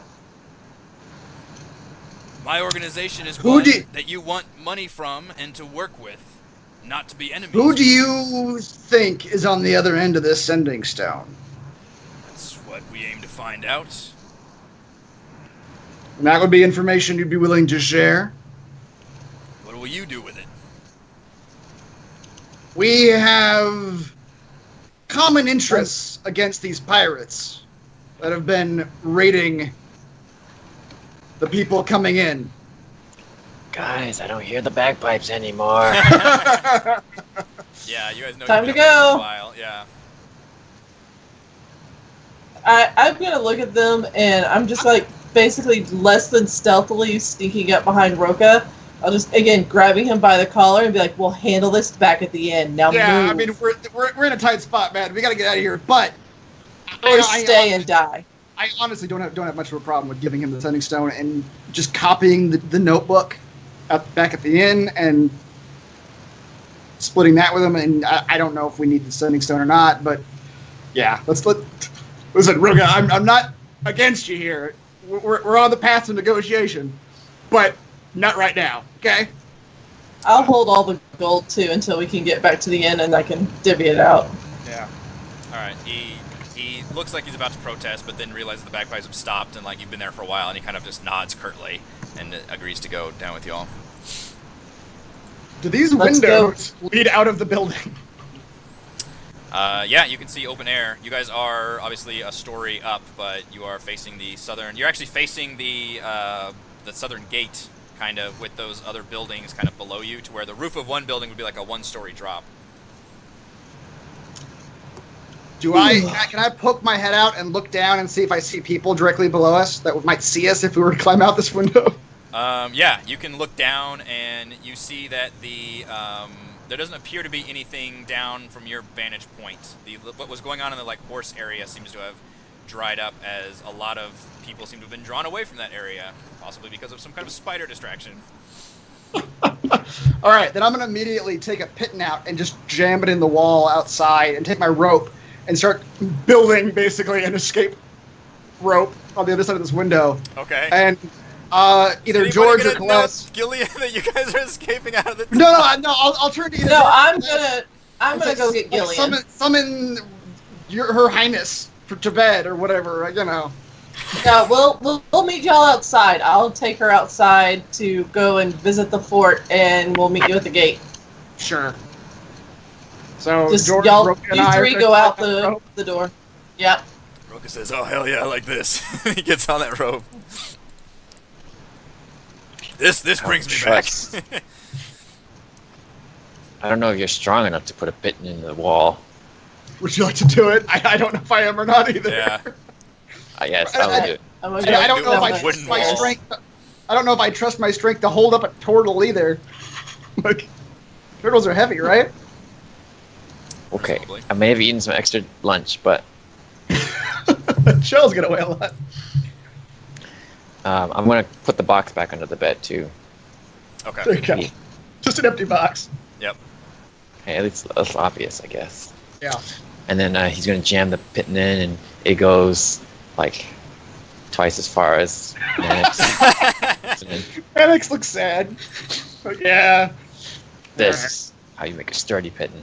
My organization is one that you want money from and to work with, not to be enemies. Who do you think is on the other end of this sending stone? That's what we aim to find out. And that would be information you'd be willing to share? What will you do with it? We have common interests against these pirates that have been raiding the people coming in. Guys, I don't hear the bagpipes anymore. Yeah, you guys know. Time to you've been go. for a while. Yeah. I'm gonna look at them, and I'm just like basically less than stealthily sneaking up behind Roka. I'll just again grabbing him by the collar and be like, "We'll handle this back at the end." Now Yeah, move. I mean we're in a tight spot, man. We got to get out of here. But or stay and die. I honestly don't have much of a problem with giving him the sending stone and just copying the notebook back at the inn and splitting that with him. And I don't know if we need the sending stone or not, but yeah, listen, Ruga, I'm not against you here. We're on the path to negotiation, but not right now. Okay. I'll hold all the gold too until we can get back to the inn and I can divvy it out. Yeah. All right. He looks like he's about to protest, but then realizes the bagpipes have stopped and like you've been there for a while, and he kind of just nods curtly and agrees to go down with you all. Do these Let's windows lead out of the building? Yeah, you can see open air. You guys are obviously a story up, but you are facing the southern. You're actually facing the southern gate, kind of, with those other buildings kind of below you, to where the roof of one building would be like a one-story drop. Can I poke my head out and look down and see if I see people directly below us that might see us if we were to climb out this window? Yeah, you can look down and you see that there doesn't appear to be anything down from your vantage point. What was going on in the horse area seems to have dried up, as a lot of people seem to have been drawn away from that area, possibly because of some kind of spider distraction. All right, then I'm going to immediately take a pitten out and just jam it in the wall outside and take my rope and start building basically an escape rope on the other side of this window. Okay. And either George or Celeste. Gillian, that you guys are escaping out of the. No, I'll turn to either. No, I'm gonna go get Gillian. Summon her highness to bed or whatever, you know. Yeah, we'll meet y'all outside. I'll take her outside to go and visit the fort, and we'll meet you at the gate. Sure. So Just George, y'all, Roka, and you I three are go out rope. the door. Yep. Roka says, "Oh hell yeah, I like this." He gets on that rope. This brings me back. I don't know if you're strong enough to put a pitten in the wall. Would you like to do it? I don't know if I am or not either. Yeah. Yes, I will do it. I don't know if I trust my strength. I don't know if I trust my strength to hold up a turtle either. Like, turtles are heavy, right? Okay, I may have eaten some extra lunch, but Shells get away a lot. I'm gonna put the box back under the bed too. Okay. There you go. Just an empty box. Yep. Hey, that's obvious, I guess. Yeah. And then he's gonna jam the pitten in, and it goes like twice as far as Mannix. Mannix looks sad. Like, yeah. This is how you make a sturdy pitten.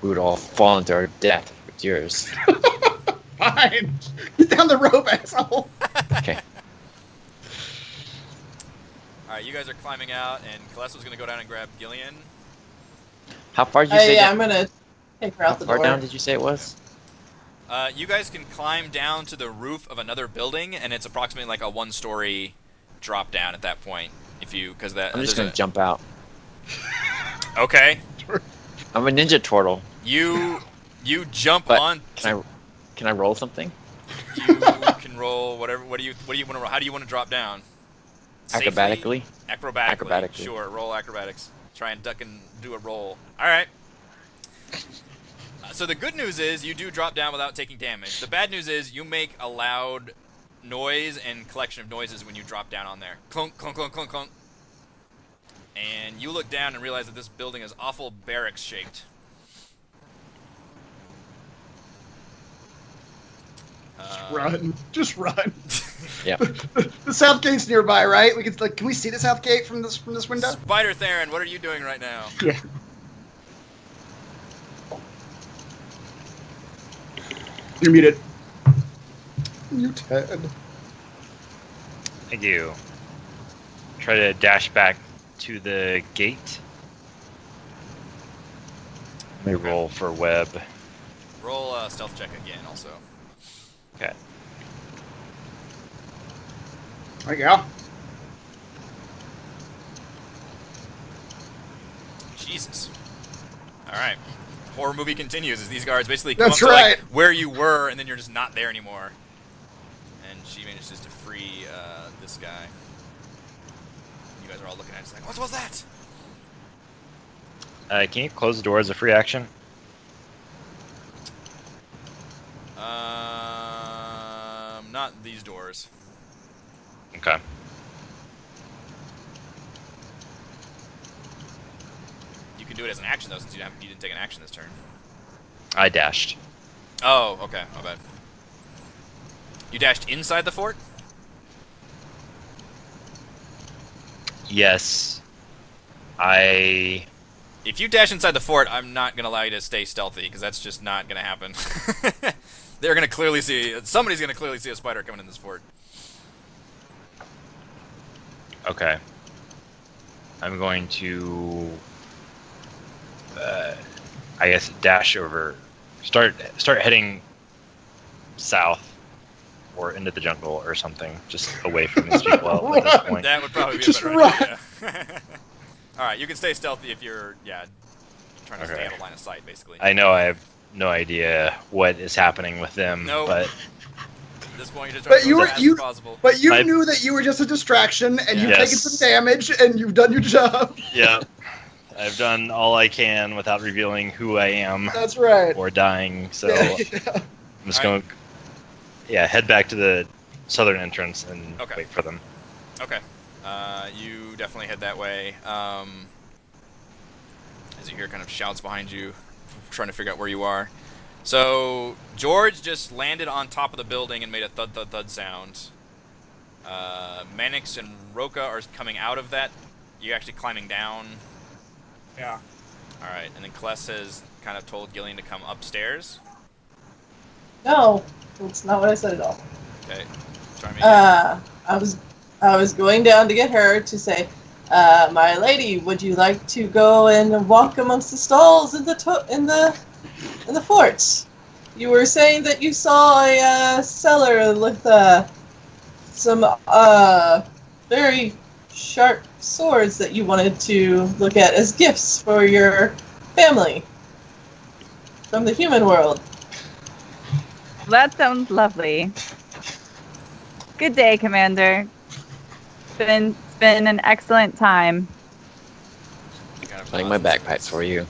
We would all fall into our death with yours. Fine. Get down the rope, asshole. Okay. Alright, you guys are climbing out, and Calesso's gonna go down and grab Gillian. How far did you say? Yeah, I'm gonna take her out the door. How far down did you say it was? You guys can climb down to the roof of another building, and it's approximately like a one-story drop down at that point. I'm just gonna jump out. Okay. I'm a ninja turtle. You jump But on. Can I roll something? You can roll whatever. What do you want to roll? How do you want to drop down? Safely? Acrobatically. Acrobatically. Sure. Roll acrobatics. Try and duck and do a roll. All right. So the good news is you do drop down without taking damage. The bad news is you make a loud noise and collection of noises when you drop down on there. Clunk, clunk, clunk, clunk, clunk. and you look down and realize that this building is awful barracks shaped. Run. Just run. Yeah. The south gate's nearby, right? We could can we see the south gate from this window? Spider Theron, what are you doing right now? Yeah. You're muted. Muted. I do. Try to dash back to the gate. Let me roll for web. Roll a stealth check again, also. Okay. There you go. Jesus. Alright. Horror movie continues as these guards basically come That's up to right. like where you were, and then you're just not there anymore. And she manages to free this guy. You guys are all looking at it, just like, what was that? Can you close the door as a free action? Not these doors. Okay. You can do it as an action though, since you didn't take an action this turn. I dashed. Oh, okay, my bad. You dashed inside the fort? Yes. If you dash inside the fort, I'm not going to allow you to stay stealthy, because that's just not going to happen. They're going to clearly see... Somebody's going to clearly see a spider coming in this fort. Okay. I'm going to... I guess dash over... Start heading south or into the jungle or something, just away from these people at this point. That would probably be Just a better run. idea. Alright, you can stay stealthy if you're, trying to stay Okay. out of line of sight, basically. I know I have no idea what is happening with them, Nope. but At this point, you're just But trying to you go were- as fast you- as possible. But you I- knew that you were just a distraction, and you've Yes. taken some damage, and you've done your job. yeah, I've done all I can without revealing who I am That's right. or dying, so Yeah. I'm just Alright. going to head back to the southern entrance and Okay. wait for them. Okay. You definitely head that way. As you hear kind of shouts behind you, trying to figure out where you are. So, George just landed on top of the building and made a thud thud thud sound. Manix and Roka are coming out of that. You actually climbing down. Yeah. Alright, and then Kless has kind of told Gillian to come upstairs. No, that's not what I said at all. Okay. Try me again. I was going down to get her to say, my lady, would you like to go and walk amongst the stalls in the fort? You were saying that you saw a cellar with some very sharp swords that you wanted to look at as gifts for your family from the human world. That sounds lovely. Good day, Commander. It's been an excellent time. Kind of Playing my bagpipes for you.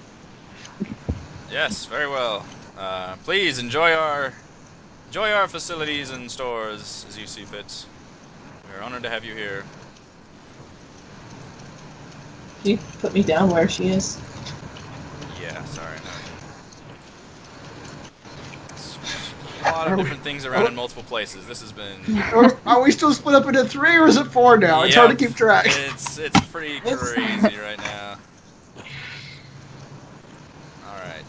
Yes, very well. Please enjoy our facilities and stores as you see fit. We're honored to have you here. Can you put me down where she is? Yeah, sorry. No. A lot of different things around in multiple places. This has been. Are we still split up into 3, or is it 4 now? It's hard to keep track. It's pretty crazy right now. All right,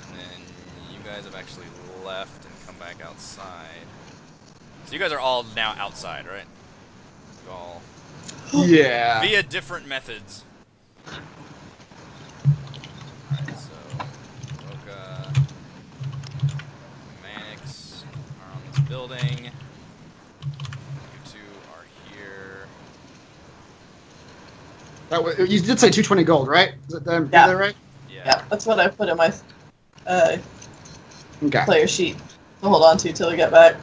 and then you guys have actually left and come back outside. So you guys are all now outside, right? You all Yeah. via different methods. Alright, so Roka, Manix are on this building. You two are here. You did say 220 gold, right? Is that Yeah. Is that right? Yeah, that's what I put in my Okay. player sheet to hold on to till we get back.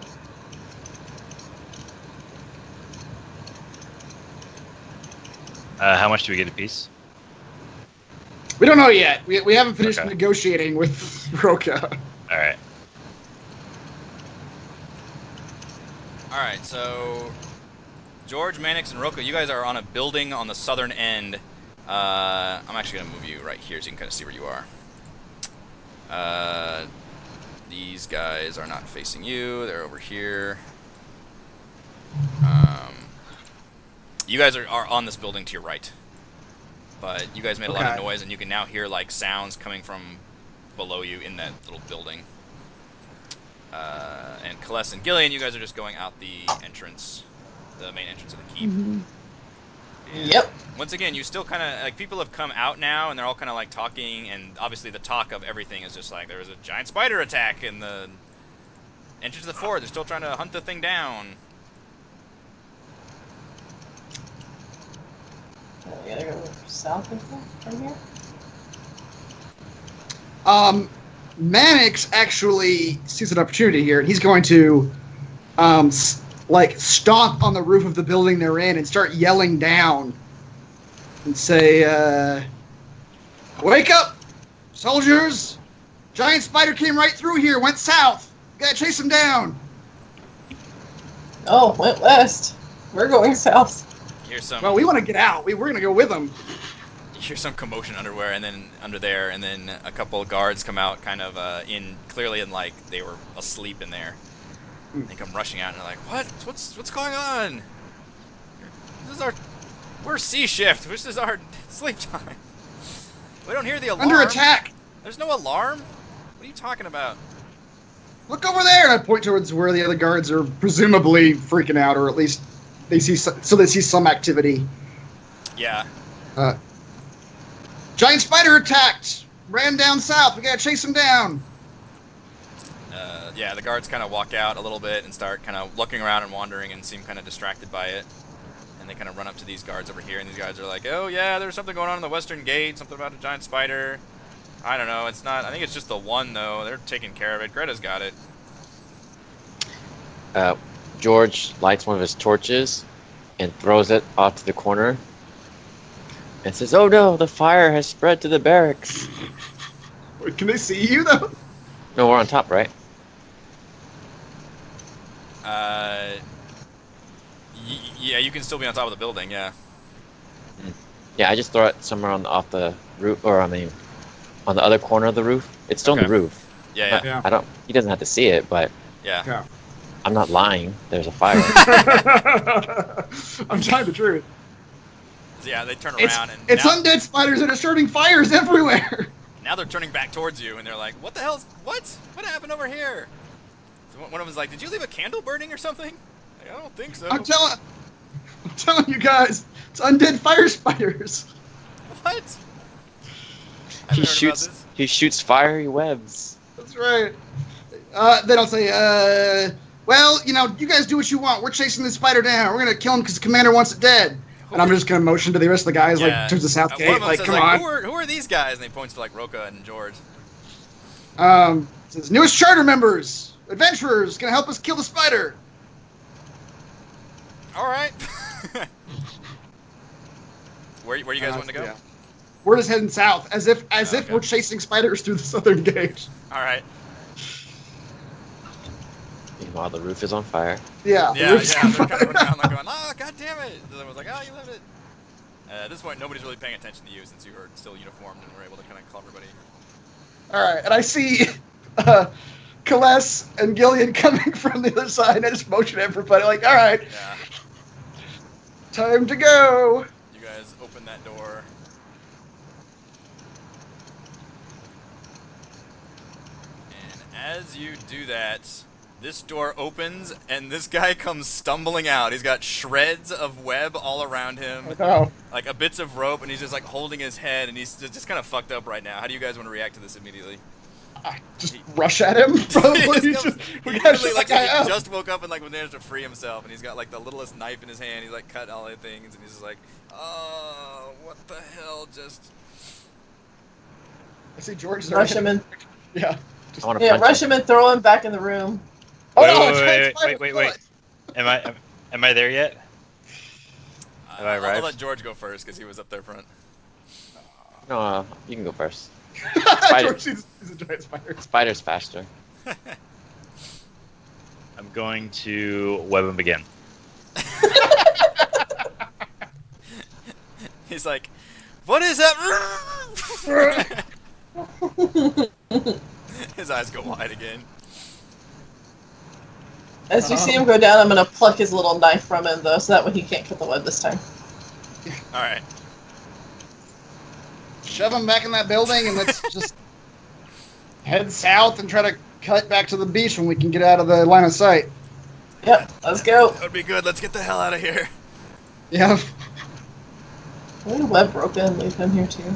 How much do we get a piece? We don't know yet. We haven't finished Okay. negotiating with Roka. All right. Alright, so George, Manix, and Roka, you guys are on a building on the southern end I'm actually going to move you right here so you can kind of see where you are. These guys are not facing you. They're over here. You guys are on this building to your right. But you guys made a lot of noise, and you can now hear like sounds coming from below you in that little building. And Celeste and Gillian, you guys are just going out the entrance, the main entrance of the keep. Mm-hmm. Yep. Once again, you still kind of like people have come out now, and they're all kind of like talking, and obviously the talk of everything is just like there was a giant spider attack in the entrance of the fort. They're still trying to hunt the thing down. We gotta go south from here. Mannix actually sees an opportunity here, and he's going to, stomp on the roof of the building they're in and start yelling down and say, "Wake up, soldiers! Giant spider came right through here, went south. Gotta chase him down." Oh, went west. We're going south. Here's some. Well, we want to get out. We're going to go with them. You hear some commotion underwear, and then under there, and then a couple of guards come out, kind of clearly in like they were asleep in there. They come rushing out, and they're like, "What? What's going on? We're C shift. This is our sleep time. We don't hear the alarm. Under attack. There's no alarm. What are you talking about?" Look over there, and I point towards where the other guards are presumably freaking out, or at least they see some activity. Yeah. Giant spider attacked. Ran down south. We gotta chase him down. Yeah, the guards kind of walk out a little bit and start kind of looking around and wandering and seem kind of distracted by it. And they kind of run up to these guards over here, and these guys are like, "Oh yeah, there's something going on in the western gate. Something about a giant spider. I don't know. It's not. I think it's just the one though. They're taking care of it. Greta's got it." George lights one of his torches and throws it off to the corner and says, "Oh no, the fire has spread to the barracks." Wait, can they see you though? No, we're on top, right? Yeah, you can still be on top of the building. Yeah. Yeah, I just throw it somewhere off the roof, or on the other corner of the roof. It's still on the roof. Yeah. Yeah. I don't. He doesn't have to see it, but Yeah. I'm not lying. There's a fire. I'm telling the truth. Yeah, they turn around and It's now, undead spiders that are starting fires everywhere. now they're turning back towards you, and they're like, "What the hell's what happened over here?" So one of them's like, "Did you leave a candle burning or something?" Like, "I don't think so." I'm telling you guys, it's undead fire spiders. What? I haven't heard about this. He shoots fiery webs. That's right. Then I'll say, well, you guys do what you want. We're chasing this spider down. We're gonna kill him because the commander wants it dead. And I'm just gonna motion to the rest of the guys, like towards the south One gate, of them like, says, come like, on. Who are these guys? And he points to like Roka and George. Says newest charter members, adventurers, gonna help us kill the spider. All right. Where you guys want to go? Yeah. We're just heading south, as if okay. we're chasing spiders through the southern gate. All right. Meanwhile, the roof is on fire. Yeah. Yeah. They're kind of running around like going, "Oh, god damn it!" The other one's like, "Oh, you lived it." At this point, nobody's really paying attention to you since you were still uniformed and were able to kind of call everybody. All right, and I see Celeste and Gillian coming from the other side. I just motion everybody, like, all right, Yeah. time to go. You guys open that door. And as you do that, this door opens and this guy comes stumbling out. He's got shreds of web all around him, Oh, like a bits of rope, and he's just like holding his head, and he's just kind of fucked up right now. How do you guys want to react to this immediately? I just rush at him. Probably. He We gotta literally, like, shut the guy he up. just woke up and like managed to free himself, and he's got like the littlest knife in his hand. He's like cut all the things, and he's just like, "Oh, what the hell?" Just I see George. Rush him in. Yeah. I want to Yeah, punch rush him. him and throw him back in the room. Oh Wait, no! wait, it's wait, giant spider wait. foot. Am I there yet? Have I I'll arrived? let George go first because he was up there front. No, you can go first. George sees a giant spider. Spider's faster. I'm going to web him again. He's like, What is that? His eyes go wide again. As you see him go down, I'm going to pluck his little knife from him, though, so that way he can't cut the web this time. Alright. Shove him back in that building, and let's just head south and try to cut back to the beach when we can get out of the line of sight. Yep, let's go. That would be good. Let's get the hell out of here. Yeah. I'm going to web rope in and leave him here, too.